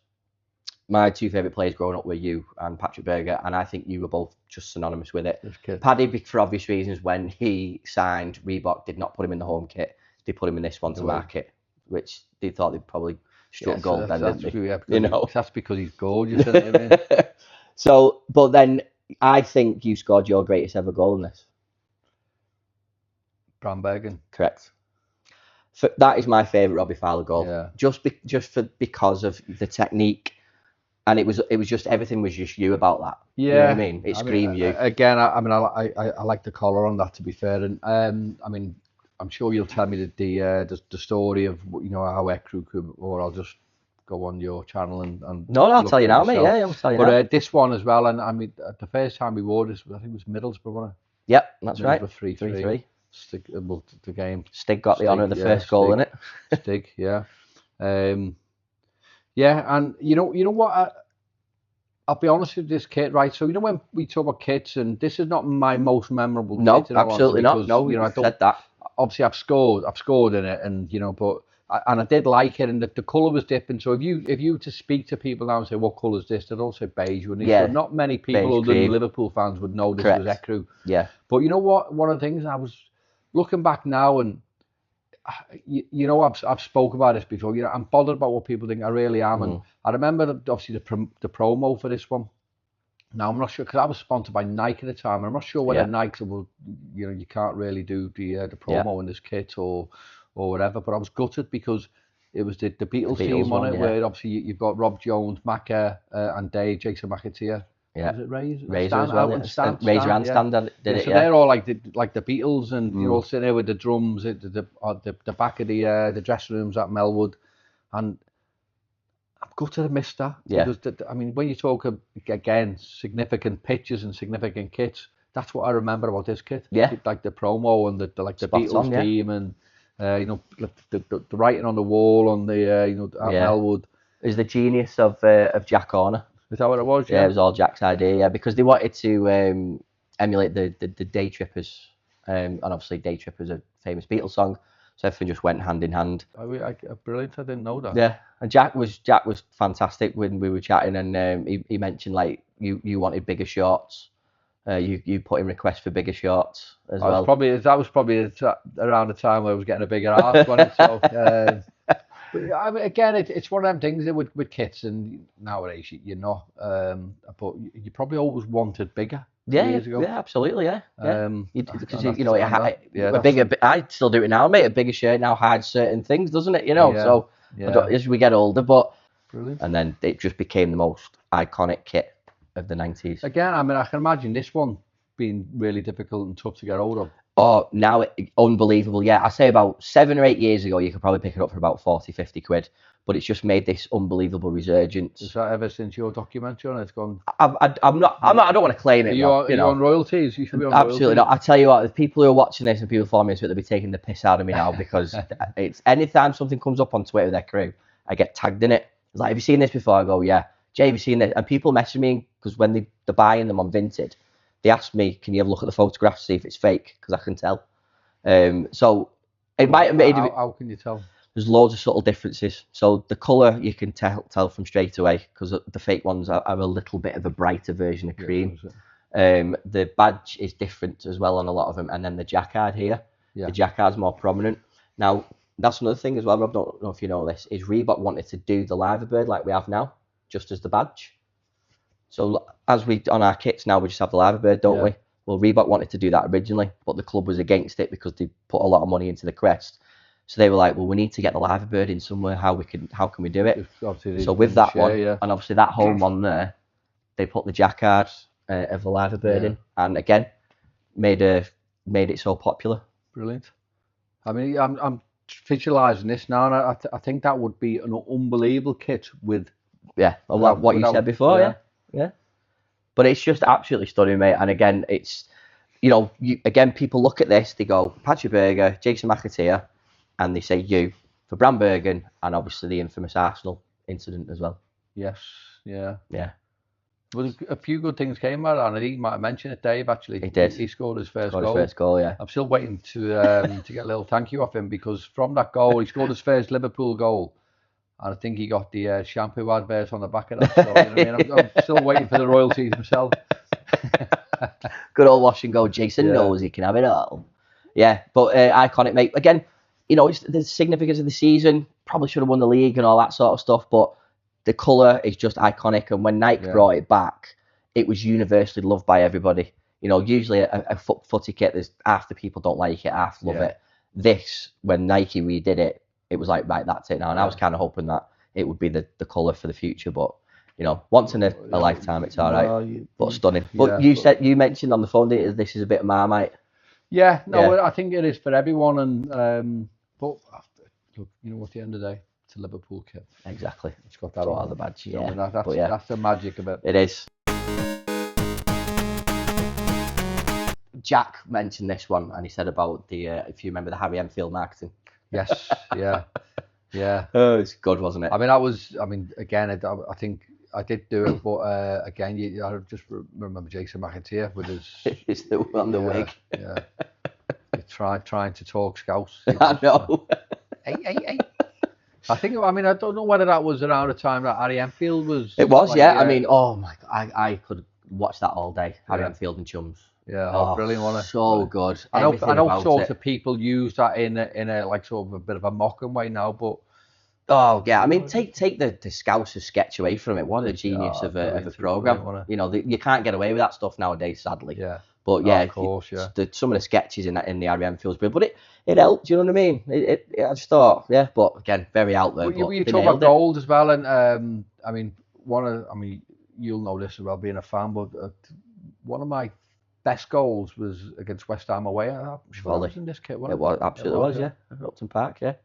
my two favourite players growing up were you and Patrick Berger, and I think you were both just synonymous with it. Paddy, for obvious reasons, when he signed, Reebok did not put him in the home kit. They put him in this one to market, which they thought they'd probably struck gold then, didn't they? True, yeah, you know, that's because he's gorgeous, isn't it? So, but then I think you scored your greatest ever goal in this. Brambergen. Correct. That is my favourite Robbie Fowler goal. Yeah. Because of the technique, and it was just everything was just you about that. Yeah. You know what I mean? It screamed you. Again, I like the collar on that, to be fair, and I mean, I'm sure you'll tell me the story of, you know, how ECRU could, or I'll just go on your channel and No, I'll tell you now, mate. Yeah, I'll tell you now. But this one as well, and I mean, the first time we wore this, I think it was Middlesbrough, wasn't it? Yep, that's right. 3-3. Stig, the game. Stig got the honour of the first goal in it. Stig, yeah. Yeah, and you know what? I'll be honest with this kit, right? So you know when we talk about kits, and this is not my most memorable. No, kit, absolutely not. Because, no, you know, I said that. Obviously, I've scored in it, and you know, but I did like it, and the colour was different. So if you were to speak to people now and say, what colour is this? They'd all say beige, wouldn't they? So not many people other than Liverpool fans would know this was ECRU. Yeah. But you know what? One of the things I was looking back now, and you know, I've spoke about this before. You know, I'm bothered about what people think. I really am, and I remember obviously the promo for this one. Now I'm not sure, because I was sponsored by Nike at the time, and I'm not sure whether Nike said, well, you know, you can't really do the promo in this kit or whatever. But I was gutted because it was the Beatles team on it, where obviously you've got Rob Jones, Macca, and Dave, Jason McAteer. Yeah. Was it Razor as well? Razor and Stan did it. So they're all like the Beatles, and you're all sitting there with the drums at the back of the dressing rooms at Melwood, and I'm gutted I missed that. Yeah. I mean, when you talk again significant pictures and significant kits, that's what I remember about this kit. Yeah. Like the promo and the Spot Beatles on, yeah. theme and you know, the writing on the wall on the you know, out in Elwood. It was the genius of Jack Horner. Is that what it was? Yeah, it was all Jack's idea. Yeah, because they wanted to emulate the Day Trippers, and obviously Day Trippers a famous Beatles song, so everything just went hand in hand. Brilliant! I didn't know that. Yeah, and Jack was fantastic when we were chatting, and he mentioned like you wanted bigger shorts. You put in requests for bigger shorts as well. That was probably around the time where I was getting a bigger ass, wasn't it? So, but I mean, again, it's one of them things that with kits, and nowadays you're not. But you probably always wanted bigger. Years ago. Yeah, absolutely, yeah. Because you know, a bigger. I still do it now, mate. A bigger shirt now hides certain things, doesn't it? You know, so as we get older, but brilliant. And then it just became the most iconic kit of the 90s. Again, I mean, I can imagine this one being really difficult and tough to get hold of. Oh, now unbelievable. Yeah, I say about 7 or 8 years ago, you could probably pick it up for about 40, 50 quid. But it's just made this unbelievable resurgence. Is that ever since your documentary on it? It's gone. I'm not. I don't want to claim it. Are you on royalties? You should be on absolutely royalties. not. I tell you what, the people who are watching this and people following me, they'll be taking the piss out of me now because it's anytime something comes up on Twitter with their crew, I get tagged in it. It's like, have you seen this before? I go, yeah. Jay, have you seen this? And people message me because when they're buying them on Vinted, they ask me, can you have a look at the photograph to see if it's fake? Because I can tell. So it might have made. How can you tell? There's loads of subtle differences. So the colour you can tell from straight away because the fake ones are a little bit of a brighter version of cream. The badge is different as well on a lot of them, and then the jacquard here. The jacquard's more prominent. Now that's another thing as well. Rob, don't know if you know this. Is Reebok wanted to do the Liverbird like we have now, just as the badge. So as we on our kits now, we just have the Liverbird, don't we? Well, Reebok wanted to do that originally, but the club was against it because they put a lot of money into the crest. So they were like, well, we need to get the Liverbird in somewhere. How can we do it? So with that one, and obviously that home one there, they put the jacquard of the Liverbird in, and again, made it so popular. Brilliant. I mean, I'm visualising this now, and I think that would be an unbelievable kit with. What you said before, yeah. But it's just absolutely stunning, mate. And again, it's, you know, people look at this, they go, Patrick Berger, Jason McAteer, and they say you for Bram Bergen, and obviously the infamous Arsenal incident as well. Yes, yeah. Well, a few good things came out of it, and he might have mentioned it, Dave, actually. He did. He scored his first goal. His first goal, yeah. I'm still waiting to get a little thank you off him, because from that goal, he scored his first Liverpool goal. And I think he got the shampoo advert on the back of that. So, you know what I mean? I'm still waiting for the royalties himself. Good old wash and go. Jason knows he can have it all. Yeah, but iconic, mate. Again, you know, it's the significance of the season. Probably should have won the league and all that sort of stuff. But the colour is just iconic. And when Nike brought it back, it was universally loved by everybody. You know, usually a footy kit, there's half the people don't like it, half love it. This, when Nike redid it, it was like, right, that's it now. And I was kind of hoping that it would be the colour for the future. But, you know, once in a lifetime, it's all right. But stunning. But you mentioned on the phone, didn't you, this is a bit of Marmite. Yeah, no, I think it is for everyone. And but look, you know, at the end of the day, it's a Liverpool kit. Exactly. It's got that on the badge. Yeah, I mean, that's the magic of it. It is. Jack mentioned this one, and he said about the if you remember the Harry Enfield marketing. Yes, yeah. Oh, it's good, wasn't it? I mean, again, I think I did do it, but again, I just remember Jason McAteer with his on the wig. Yeah. Trying to talk Scouse. I know. Hey. I mean, I don't know whether that was around the time that Harry Enfield was. It was, like, I mean, oh my God, I could watch that all day. Harry Enfield and Chums. Yeah, brilliant, wasn't it? So good. I know sort of people use that in a like sort of a bit of a mocking way now, but oh yeah, I mean, take the Scouser sketch away from it. What a genius of a program. You know, you can't get away with that stuff nowadays, sadly. Yeah. But yeah, of course, some of the sketches in the Harry Enfield, but it helped. You know what I mean? I just thought, yeah. But again, very out there. You talk about gold as well, and I mean, you'll know this as well, being a fan, but one of my best goals was against West Ham away. Was in this kit, wasn't it? Absolutely was, yeah. Upton Park, yeah.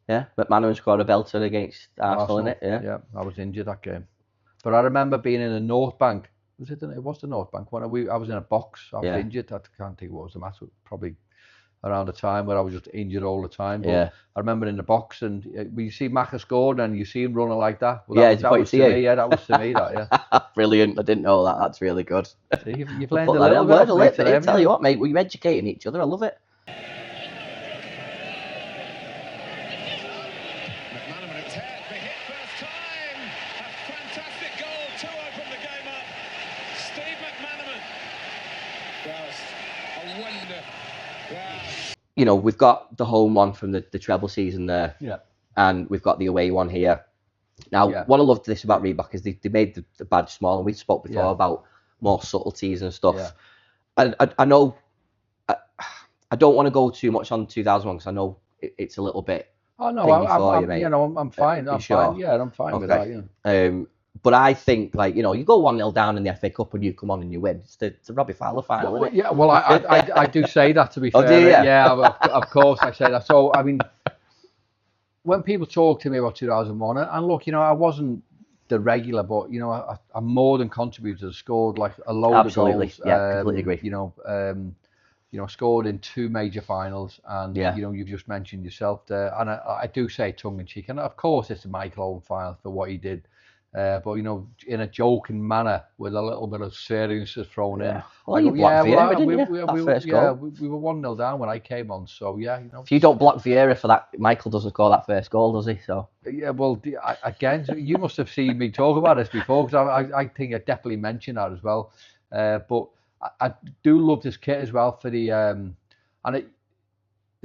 Yeah, McManaman scored a belter against Arsenal, innit? Yeah, I was injured that game. But I remember being in a North Bank. It was the North Bank. I was in a box. I was injured. I can't think what was the matter. Probably around a time where I was just injured all the time. But I remember in the box, and when you see Maka scored and you see him running like that. Well, that was to me. Yeah, that was to me. Brilliant. I didn't know that. That's really good. See, you've learned a little bit. I tell you what, mate, we're educating each other. I love it. McManaman, it's hit. The hit first time. A fantastic goal to open the game up. Steve McManaman. Just a wonder. Wow. You know, we've got the home one from the treble season there. Yeah. And we've got the away one here. Now, what I loved this about Reebok is they made the badge small, and we spoke before about more subtleties and stuff. Yeah. And I know I don't want to go too much on 2001 because I know it's a little bit. Oh no, I'm fine. I'm fine. Yeah, I'm fine with that. Yeah. But I think, like, you know, you go 1-0 down in the FA Cup and you come on and you win. It's the Robbie Fowler final, isn't it? Yeah, well, I do say that, to be fair. Do you? Yeah, of course I say that. So, I mean, when people talk to me about 2001, and look, you know, I wasn't the regular, but, you know, I more than contributed. Scored like a load of goals. Yeah, completely agree. You know, scored in 2 major finals, and you know, you've just mentioned yourself there, and I do say tongue in cheek, and of course it's a Michael Owen final for what he did. But, you know, in a joking manner with a little bit of seriousness thrown in. Well, you blocked Vieira, didn't you? That first goal. We were 1-0 down when I came on, so yeah, you know. If you don't block Vieira for that, Michael doesn't score that first goal, does he? So yeah, well, again, you must have seen me talk about this before, because I think I definitely mentioned that as well. But I do love this kit as well for the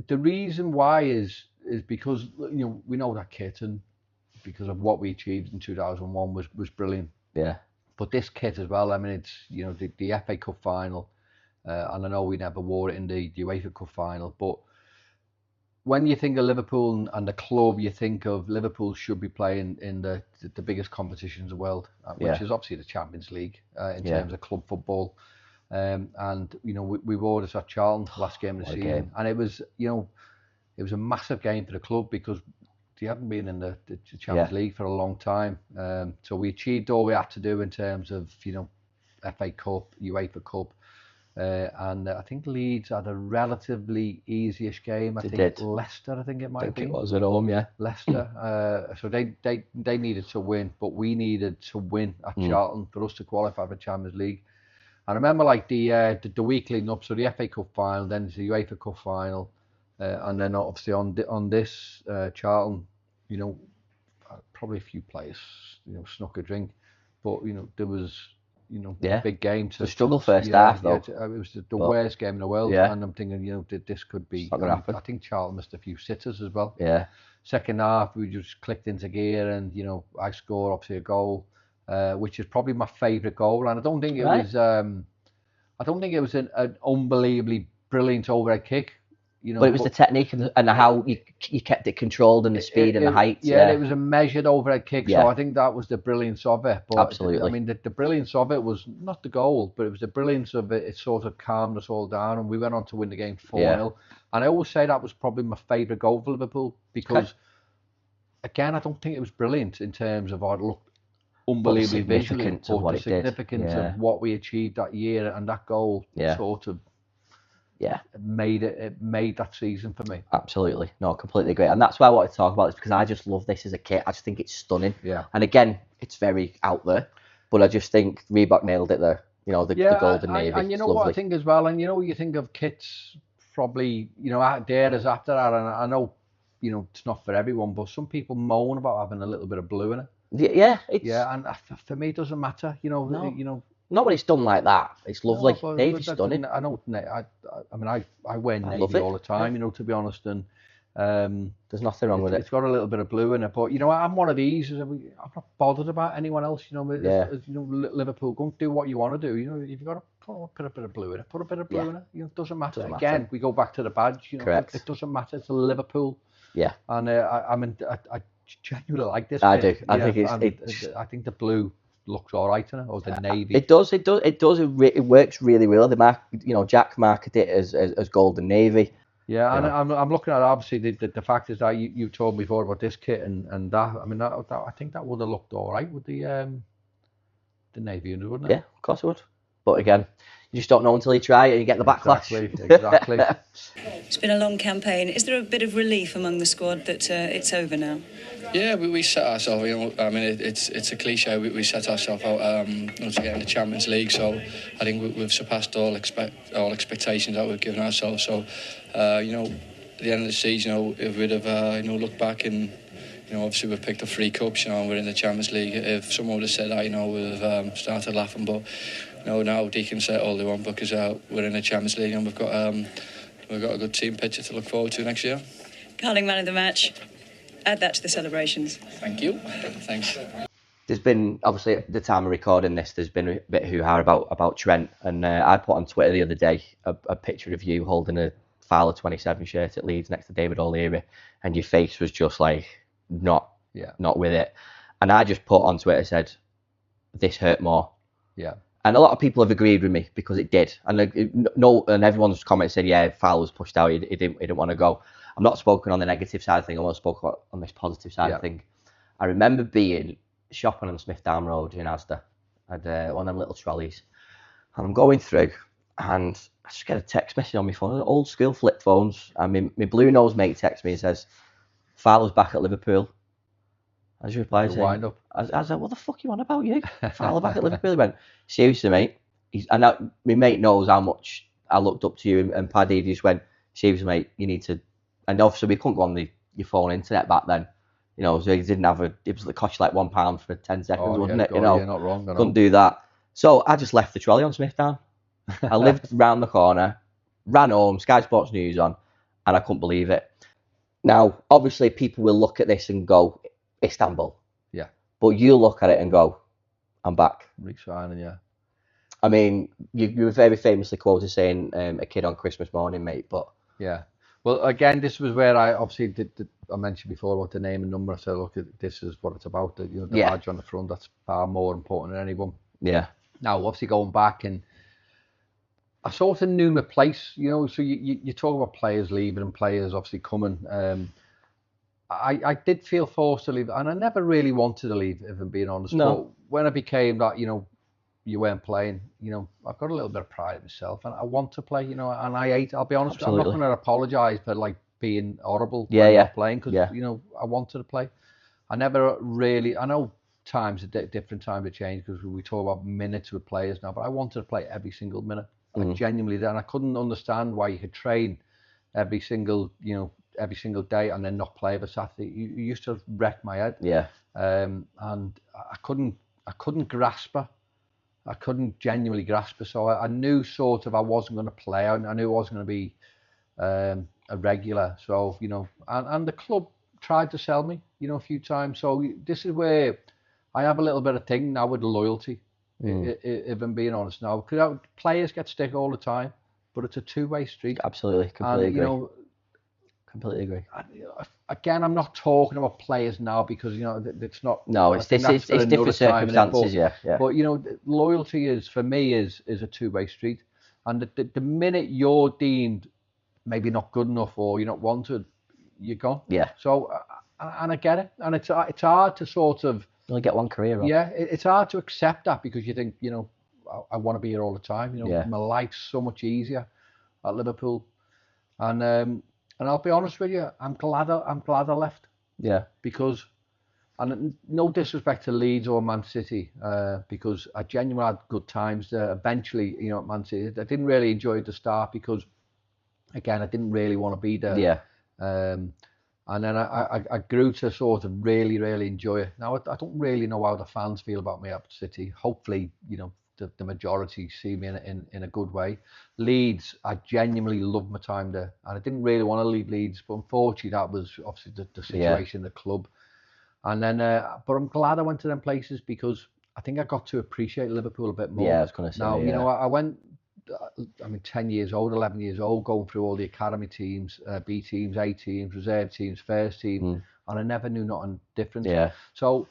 the reason why is because, you know, we know that kit, and because of what we achieved in 2001 was brilliant. Yeah. But this kit as well, I mean, it's, you know, the FA Cup final, and I know we never wore it in the UEFA Cup final, but when you think of Liverpool and the club, you think of Liverpool should be playing in the biggest competitions in the world, which is obviously the Champions League in terms of club football. And, you know, we wore this at Charlton last game of the season, and it was, you know, it was a massive game for the club because they hadn't been in the Champions League for a long time. So we achieved all we had to do in terms of, you know, FA Cup, UEFA Cup. And I think Leeds had a relatively easyish game. I think Leicester, it might be. It was at home, yeah. Leicester. So they needed to win, but we needed to win at Charlton for us to qualify for Champions League. I remember, like, the week leading up, so the FA Cup final, then the UEFA Cup final, and then obviously on this Charlton, you know, probably a few players, you know, snuck a drink, but, you know, there was, you know, a big game. The struggle first half, though. It was the worst game in the world, and I'm thinking, you know, this could be. I think Charlton missed a few sitters as well. Yeah. Second half, we just clicked into gear, and, you know, I scored obviously a goal, which is probably my favourite goal, and I don't think it was. I don't think it was an unbelievably brilliant overhead kick. You know, but it was the technique and how you kept it controlled, and the speed and the height. Yeah, it was a measured overhead kick, so I think that was the brilliance of it. But absolutely. I mean, the brilliance of it was not the goal, but it was the brilliance of it. It sort of calmed us all down, and we went on to win the game 4-0. And I always say that was probably my favourite goal for Liverpool because, again, I don't think it was brilliant in terms of how it looked unbelievably visually, but the significance of what we achieved that year, and that goal sort of made that season for me. Absolutely. No, completely agree. And that's why I wanted to talk about this, because I just love this as a kit. I just think it's stunning. Yeah. And again, it's very out there, but I just think Reebok nailed it there. You know, the golden navy. And you know what I think as well, and you know, you think of kits probably, you know, there is after that, and I know, you know, it's not for everyone, but some people moan about having a little bit of blue in it. Yeah. And for me, it doesn't matter. You know, not when it's done like that. It's lovely. Navy's stunning. I know. I mean, I wear navy all the time. You know, to be honest, and there's nothing wrong with it. It's got a little bit of blue in it, but you know, I'm one of these. I'm not bothered about anyone else. You know, you know, Liverpool, go and do what you want to do. You know, you've got to put a bit of blue in it. Put a bit of blue in it. You know, it doesn't matter. Again, we go back to the badge. You know, correct. It doesn't matter. It's a Liverpool. Yeah. And I genuinely like this. I do. I think the blue looks all right in it, or the navy. It does. It works really well. They Jack marketed it as golden navy. Yeah, and Yeah. I'm looking at, obviously, the fact is that you told me before about this kit and that. I mean, I think that would have looked all right with the navy under, wouldn't it? Yeah, of course it would. But again, you just don't know until you try it and you get the backlash. Exactly. It's been a long campaign. Is there a bit of relief among the squad that it's over now? Yeah, we set ourselves, I mean, it's a cliche, we set ourselves out to get in the Champions League, so I think we've surpassed all expectations that we've given ourselves. So, at the end of the season, if we'd have, looked back and, obviously we've picked up 3 cups, and we're in the Champions League, if someone would have said that, we'd have started laughing, but, now they can say all they want because we're in the Champions League and we've got a good team picture to look forward to next year. Carling man of the match. Add that to the celebrations. Thank you. Thanks. There's been, obviously, at the time of recording this, there's been a bit hoo-ha about Trent. And I put on Twitter the other day a picture of you holding a Fowler 27 shirt at Leeds next to David O'Leary. And your face was just like, not with it. And I just put on Twitter, said, this hurt more. Yeah. And a lot of people have agreed with me because it did. And and everyone's comment said, yeah, Fowler was pushed out. He didn't want to go. I'm not spoken on the negative side of things. I want to spoke on this positive side of things. I remember being shopping on Smith Down Road in ASDA. I had one of them little trolleys. And I'm going through and I just get a text message on my phone, old school flip phones. And my blue nose mate texts me and says, Fowler's back at Liverpool. I just replied saying, wind up. I was like, what the fuck you on about, you? Fowler back at Liverpool. He went, seriously, mate. My mate knows how much I looked up to you, and Paddy just went, seriously, mate, you need to. And obviously, we couldn't go on your phone internet back then. So he didn't have it was cost you like £1 for 10 seconds, wasn't it? Yeah, not wrong. Couldn't do that. So I just left the trolley on Smith Down. I lived round the corner, ran home, Sky Sports News on, and I couldn't believe it. Now, obviously, people will look at this and go, Istanbul. Yeah. But you look at it and go, I'm back. Re-signing, yeah. I mean, you were very famously quoted saying a kid on Christmas morning, mate, but... Yeah. Well, again, this was where I obviously I mentioned before about the name and number. I said, look, this is what it's about. The badge on the front, that's far more important than anyone. Yeah. Now, obviously, going back, and I sort of knew my place, so you talk about players leaving and players obviously coming. I did feel forced to leave, and I never really wanted to leave, if I'm being honest. No. But when it became that, you weren't playing, I've got a little bit of pride in myself, and I want to play, and I'll be honest, I'm not going to apologise for like being horrible not playing, because I wanted to play. I never really, I know times at different times have changed because we talk about minutes with players now, but I wanted to play every single minute. I genuinely did, and I couldn't understand why you could train every single day and then not play every Saturday. You used to wreck my head. Yeah. And I couldn't grasp her. I couldn't genuinely grasp her. So I knew sort of I wasn't going to play. I knew I wasn't going to be a regular. So, and the club tried to sell me, a few times. So this is where I have a little bit of thing now with loyalty, if I'm being honest now. Because players get stick all the time, but it's a two-way street. Absolutely, completely agree. Completely agree. Again, I'm not talking about players now because it's not. No, it's different circumstances. Yeah. But loyalty is for me is a two-way street, and the minute you're deemed maybe not good enough or you're not wanted, you're gone. Yeah. So and I get it, and it's hard to sort of. You only get one career. Right? Yeah, it's hard to accept that because you think I want to be here all the time. My life's so much easier at Liverpool, and I'll be honest with you, I'm glad I left. Yeah. Because, and no disrespect to Leeds or Man City, because I genuinely had good times there. Eventually, at Man City, I didn't really enjoy the start because, again, I didn't really want to be there. Yeah. And then I grew to sort of really, really enjoy it. Now, I don't really know how the fans feel about me at City. Hopefully, the majority see me in a good way. Leeds, I genuinely loved my time there, and I didn't really want to leave Leeds, but unfortunately that was obviously the situation in the club. And then, but I'm glad I went to them places because I think I got to appreciate Liverpool a bit more. Yeah, I was going to say. Now, I went, 10 years old, 11 years old, going through all the academy teams, B teams, A teams, reserve teams, first team, and I never knew nothing different. Yeah. So,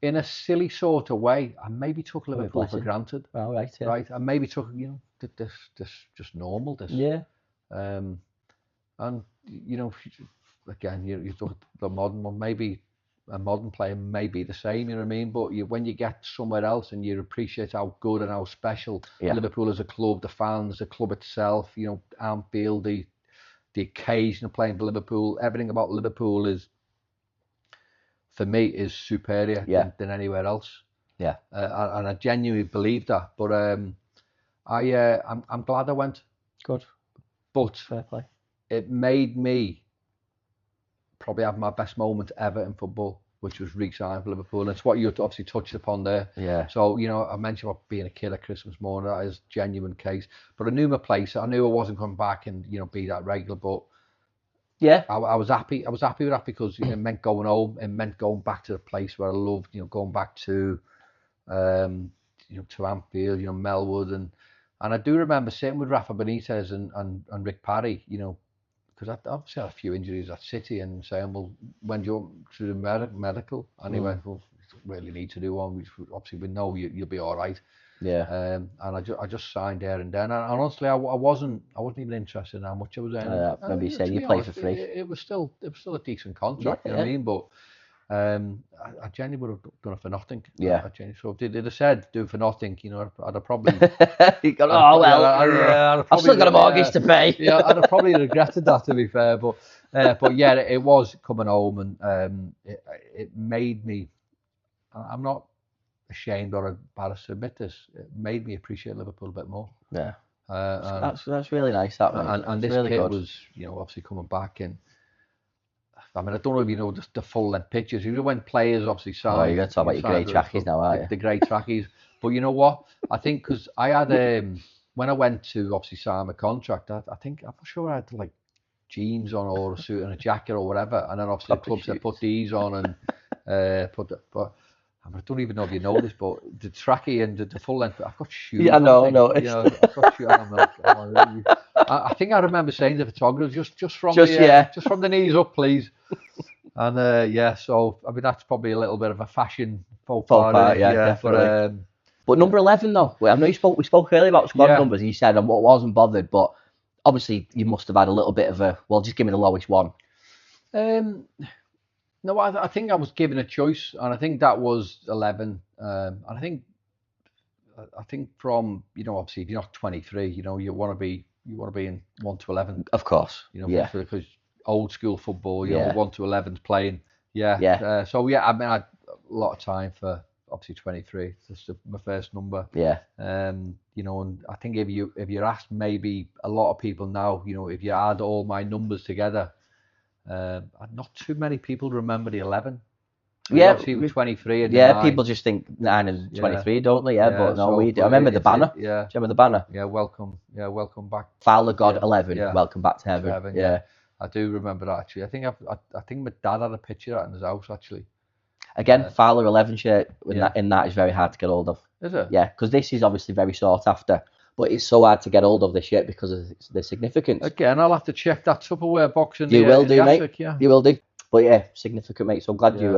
in a silly sort of way, I maybe took Liverpool for granted. Oh, right, yeah. Right, I maybe took, this just normal, this. Yeah. And you know, again, you thought the modern one, maybe a modern player may be the same, you know what I mean? But when you get somewhere else and you appreciate how good and how special Liverpool as a club, the fans, the club itself, you know, Anfield, the occasion of playing for Liverpool, everything about Liverpool is, for me, is superior than anywhere else. Yeah. And I genuinely believe that. But I'm glad I went. Good. But Fair play. It made me probably have my best moment ever in football, which was re-signing for Liverpool. And it's what you obviously touched upon there. Yeah. So, you know, I mentioned about being a kid at Christmas morning. That is a genuine case. But I knew my place. I knew I wasn't coming back and, you know, be that regular. But yeah, I was happy. I was happy with that because it meant going home. It meant going back to the place where I loved, you know, going back to, you know, to Anfield, you know, Melwood. And I do remember sitting with Rafa Benitez and Rick Parry, you know, because I obviously had a few injuries at City and saying, well, when do you want to do medical? And he went, well, you really need to do one. We obviously we know you'll be all right. Yeah. And I just signed there and then. And honestly, I wasn't even interested in how much I was earning. Maybe you said you play for free. It was still a decent contract, you know what I mean? But I genuinely would have done it for nothing. Yeah. So if they'd have said do it for nothing, you know, I'd have probably. I've still got a mortgage to pay. Yeah, I'd have probably regretted that, to be fair. But yeah, it was coming home, and it made me. I'm not ashamed or embarrassed to admit this. It made me appreciate Liverpool a bit more. Yeah. That's really nice. That and this really kid good. was, you know, obviously coming back and. I mean, I don't know if you know the full length pictures. You know when players obviously sign. Oh, you're going to talk about your grey trackies now, aren't you? The grey trackies. But you know what? I think because I had when I went to obviously sign my contract, I think I'm not sure I had like jeans on or a suit and a jacket or whatever, and then obviously the club said put these on and but. I don't even know if you know this, but the trackie and the full length, I've got shoes. Yeah, no. You know, I've got shoes. I think I remember saying to the photographer, just from the knees up, please. And yeah, so I mean that's probably a little bit of a fashion faux pas, yeah, definitely. But number 11 though, I know we spoke earlier about squad numbers, and you said I wasn't bothered, but obviously you must have had a little bit of a just give me the lowest one. No, I think I was given a choice, and I think that was 11. And I think from, you know, obviously if you're not 23, you know, you want to be in 1 to 11. Of course. You know, because old school football, you know, 1 to 11's playing. Yeah. So yeah, I mean, I had a lot of time for obviously 23. That's my first number. Yeah. You know, and I think if you asked maybe a lot of people now, you know, if you add all my numbers together. Not too many people remember the 11. Yeah, obviously with 23 and 9. People just think 9 and 23, don't they? Yeah, but no, we do. I remember the banner. Do you remember the banner? Yeah, welcome back. Fowler God 11. Welcome back to heaven. Yeah, I do remember that actually. I think my dad had a picture of that in his house actually. Again, Fowler 11 shirt in that is very hard to get hold of. Is it? Yeah, because this is obviously very sought after. But it's so hard to get hold of this yet because of the significance. Again, I'll have to check that Tupperware box in you will do, mate. Attic, yeah. You will do. But yeah, significant, mate. So I'm glad you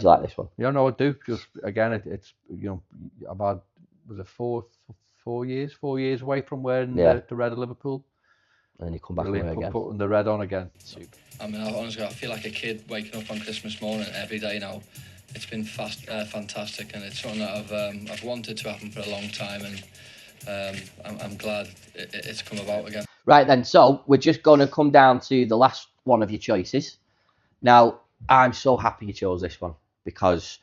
like this one. Yeah, no, I do. Just again, it's you know, about was it 4 years away from wearing the red of Liverpool. And then you come back and wear again. Putting the red on again. Super. I mean, honestly, I feel like a kid waking up on Christmas morning every day now. It's been fantastic, and it's something that I've wanted to happen for a long time, and. I'm glad it's come about again. Right then, so we're just going to come down to the last one of your choices. Now, I'm so happy you chose this one because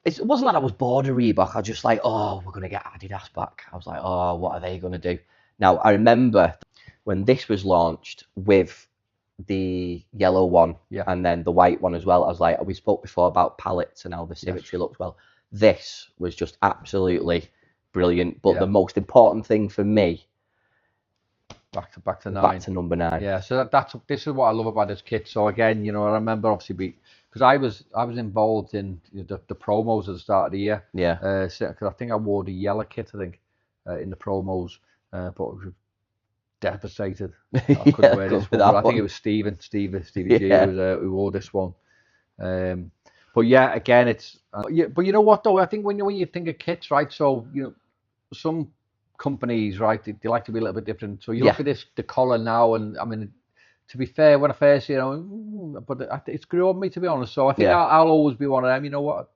it wasn't that I was bored of Reebok. I was just like, oh, we're going to get Adidas back. I was like, oh, what are they going to do? Now, I remember when this was launched with the yellow one and then the white one as well. I was like, we spoke before about palettes and how the symmetry looks well. This was just absolutely brilliant, but the most important thing for me, back to 9, back to number 9. Yeah, so this is what I love about this kit. So again, you know, I remember obviously because I was involved in the promos at the start of the year. Yeah. Because I think I wore the yellow kit. I think in the promos, but I was devastated. I couldn't wear this one. I think it was Stevie G who wore this one. But yeah, again, it's. But you know what though? I think when you think of kits, right? So you know, some companies, right? They like to be a little bit different. So you look at the collar now, and I mean, to be fair, when I first see it, but it's grew on me, to be honest. So I think I'll always be one of them. You know what?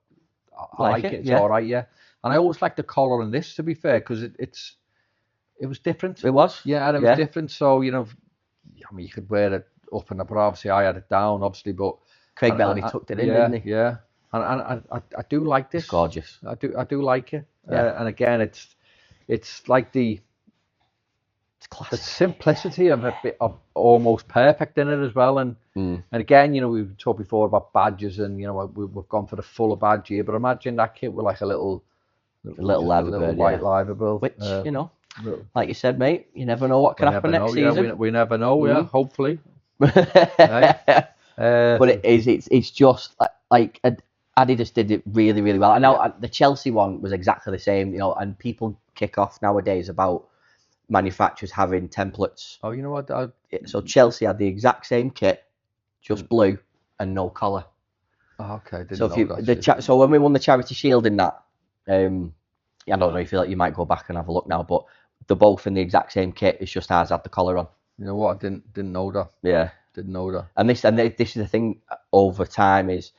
I like it. It's all right, yeah. And I always like the collar in this, to be fair, because it was different. It was? Yeah, and it was different. So, you know, I mean, you could wear it up and up, but obviously I had it down, obviously. But Craig Bellamy tucked it in, didn't he? Yeah. And I do like this. It's gorgeous. I do like it. Yeah. And again, it's like the simplicity of a bit of almost perfect in it as well. And again, you know, we've talked before about badges, and you know, we've gone for the fuller badge here. But imagine that kit with like a little white Liverpool, which you know, like you said, mate, you never know what can happen next season. Yeah, we never know. Yeah, hopefully. But it's just like Adidas did it really, really well. And now the Chelsea one was exactly the same, you know. And people kick off nowadays about manufacturers having templates. Oh, you know what? So Chelsea had the exact same kit, just blue and no collar. Oh, okay. So when we won the Charity Shield in that, I don't know if you feel like you might go back and have a look now, but they're both in the exact same kit. It's just ours had the collar on. You know what? I didn't know that. Yeah, didn't know that. And this is the thing over time is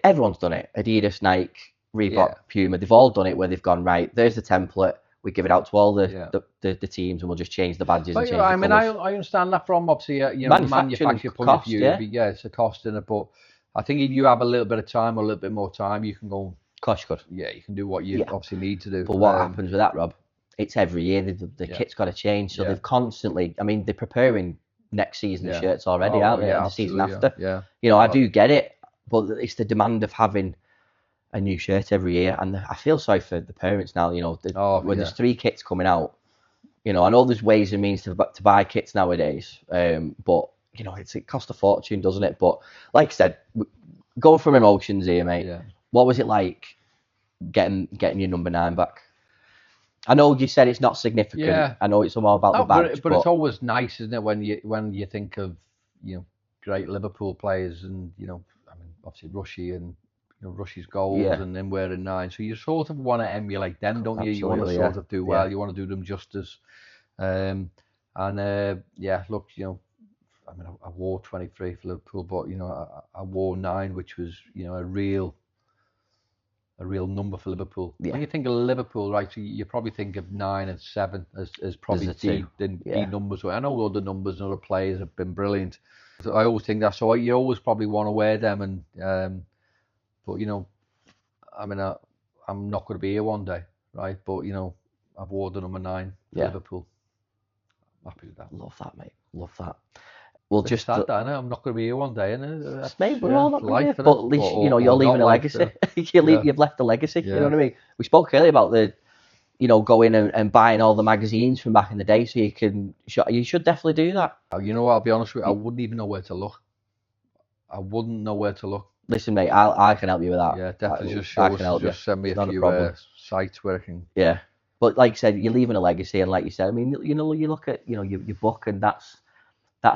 everyone's done it. Adidas, Nike, Reebok, Puma. They've all done it where they've gone, right, there's the template. We give it out to all the teams, and we'll just change the badges and change the colours. I understand that from obviously manufacturer point of view. Yeah, it's a cost in it, but I think if you have a little bit of time or a little bit more time, you can go. Of course you could. Yeah, you can do what you obviously need to do. But what happens with that, Rob? It's every year the kit's got to change, so they've constantly. I mean, they're preparing next season's shirts already, aren't they? And the season after. Yeah. You know, I do get it, but it's the demand of having a new shirt every year, and I feel sorry for the parents now. You know, when there's 3 kits coming out, you know, I know there's ways and means to buy kits nowadays, but you know, it costs a fortune, doesn't it? But like I said, going from emotions here, mate. Yeah. What was it like getting your number 9 back? I know you said it's not significant. Yeah. I know it's all about the badge, but it's always nice, isn't it, when you think of, you know, great Liverpool players, and you know, I mean, obviously Rushy and. You know, Rush's goals and then wearing 9. So you sort of want to emulate them, don't you? You want to sort of do well. Yeah. You want to do them justice. Look, you know, I mean, I wore 23 for Liverpool, but you know, I wore 9, which was, you know, a real number for Liverpool. Yeah. When you think of Liverpool, right, so you probably think of 9 and 7 as probably D numbers. I know all the numbers and other players have been brilliant. So I always think that. So you always probably want to wear them, and but you know, I mean, I'm not going to be here one day, right? But you know, I've worn the number 9 for Liverpool. Happy with that. Love that, mate. Love that. Well, it's just sad that, I'm not going to be here one day, and mate, we're all not going to be here. But at least you know you're leaving a legacy. You've left a legacy. Yeah. You know what I mean? We spoke earlier about going and buying all the magazines from back in the day, so you should definitely do that. You know what? I'll be honest with you. I wouldn't even know where to look. I wouldn't know where to look. Listen, mate, I can help you with that. Yeah, definitely. Just send me a few sites where I can. Yeah, but like you said, you're leaving a legacy, and like you said, I mean, you know, you look at your book, and that's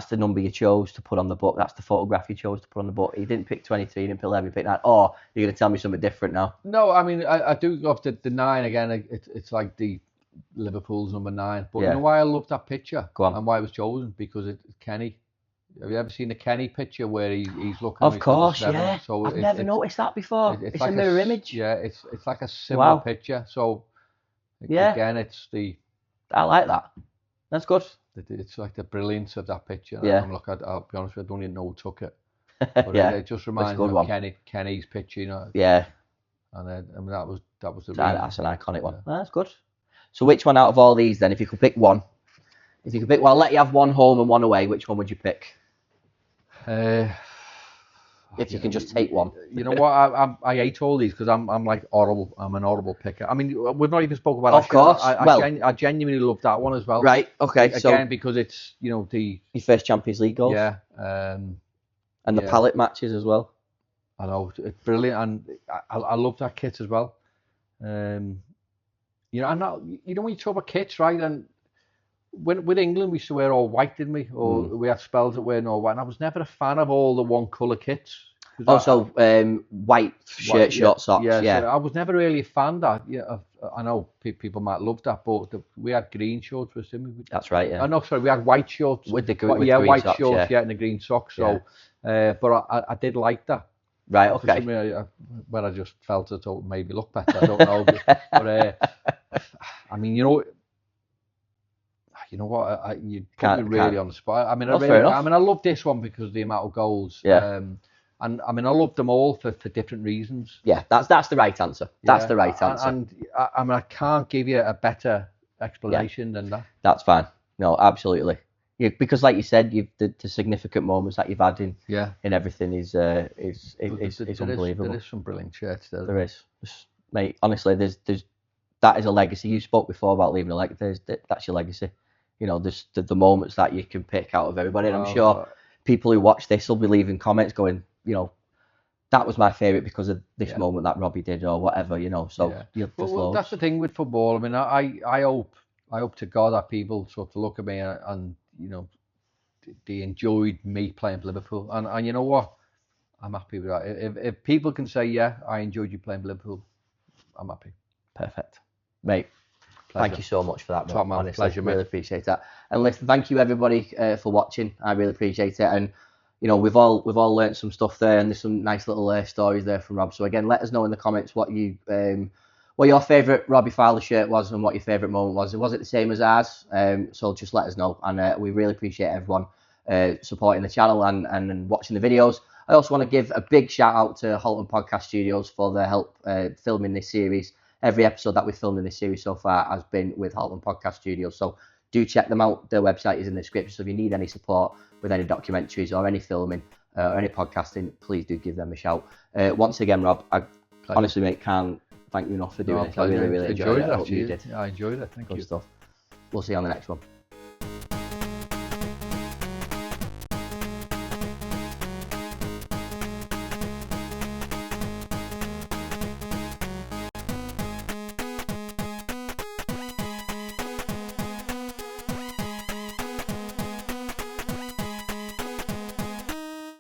the number you chose to put on the book. That's the photograph you chose to put on the book. You didn't pick 23, you didn't pick 11, you picked 9. Oh, you're going to tell me something different now? No, I mean, I do love the 9 again. It's like the Liverpool's number 9. But you know why I love that picture? Go on. And why it was chosen? Because it's Kenny. Have you ever seen the Kenny picture where he's looking? Of course, yeah. So I've never noticed that before. It's like a mirror image. Yeah, it's like a similar picture. So again, it's I like that. That's good. It's like the brilliance of that picture. Yeah. I'll be honest with you, I don't even know who took it. But it just reminds me of Kenny's picture, you know. Yeah. And I mean, that was the. That's an iconic one. That's good. So which one out of all these then, if you could pick one? If you could pick, I'll let you have one home and one away. Which one would you pick? If you can just take one. You know what? I hate all these because I'm like horrible. I'm an horrible picker. I mean, we've not even spoken about. Of course. I genuinely love that one as well. Right. Okay. Again, because it's your first Champions League goals. Yeah. And the palette matches as well. I know, it's brilliant, and I love that kit as well. I'm not. You know when you talk about kits, right? And with England, we used to wear all white, didn't we? Or we had spells that wear all white. And I was never a fan of all the one colour kits. White shirt, short socks. Yeah. So I was never really a fan of I know people might love that, but we had green shorts with him. That's right, yeah. Oh, no, sorry, we had white shorts. With the But, with yeah, green white socks, shorts, yeah. and the green socks. So, but I did like that. Right, For okay. some reason, where I just felt it made me look better. I don't know. But I mean, you know what? You put me really on the spot. I mean, I love this one because of the amount of goals. Yeah. And I mean, I love them all for different reasons. Yeah, that's the right answer. That's the right answer. And I mean, I can't give you a better explanation than that. That's fine. No, absolutely. Yeah, because like you said, the significant moments that you've had in everything is unbelievable. There is some brilliant shirts there. There is, mate. Honestly, there's that is a legacy. You spoke before about leaving a legacy. That's your legacy. You know, there's the moments that you can pick out of everybody, and I'm sure people who watch this will be leaving comments going, you know, that was my favourite because of this moment that Robbie did, or whatever, you know. So well, that's the thing with football. I mean, I hope to God that people sort of look at me and you know, they enjoyed me playing for Liverpool, and you know what, I'm happy with that. If people can say, yeah, I enjoyed you playing for Liverpool, I'm happy. Perfect, mate. Pleasure. Thank you so much for that, Top man. Honestly, Pleasure, mate. Really appreciate that. And listen, thank you everybody for watching. I really appreciate it. And you know, we've all learnt some stuff there, and there's some nice little stories there from Rob. So again, let us know in the comments what your favourite Robbie Fowler shirt was and what your favourite moment was. Was it the same as ours? So just let us know, and we really appreciate everyone supporting the channel and watching the videos. I also want to give a big shout out to Halton Podcast Studios for their help filming this series. Every episode that we've filmed in this series so far has been with Halton Podcast Studios. So do check them out. Their website is in the description. So if you need any support with any documentaries or any filming or any podcasting, please do give them a shout. Once again, Rob, I honestly, mate, can't thank you enough for doing this. I really enjoyed it. I hope you did. I enjoyed it. Thank you. Good stuff. We'll see you on the next one.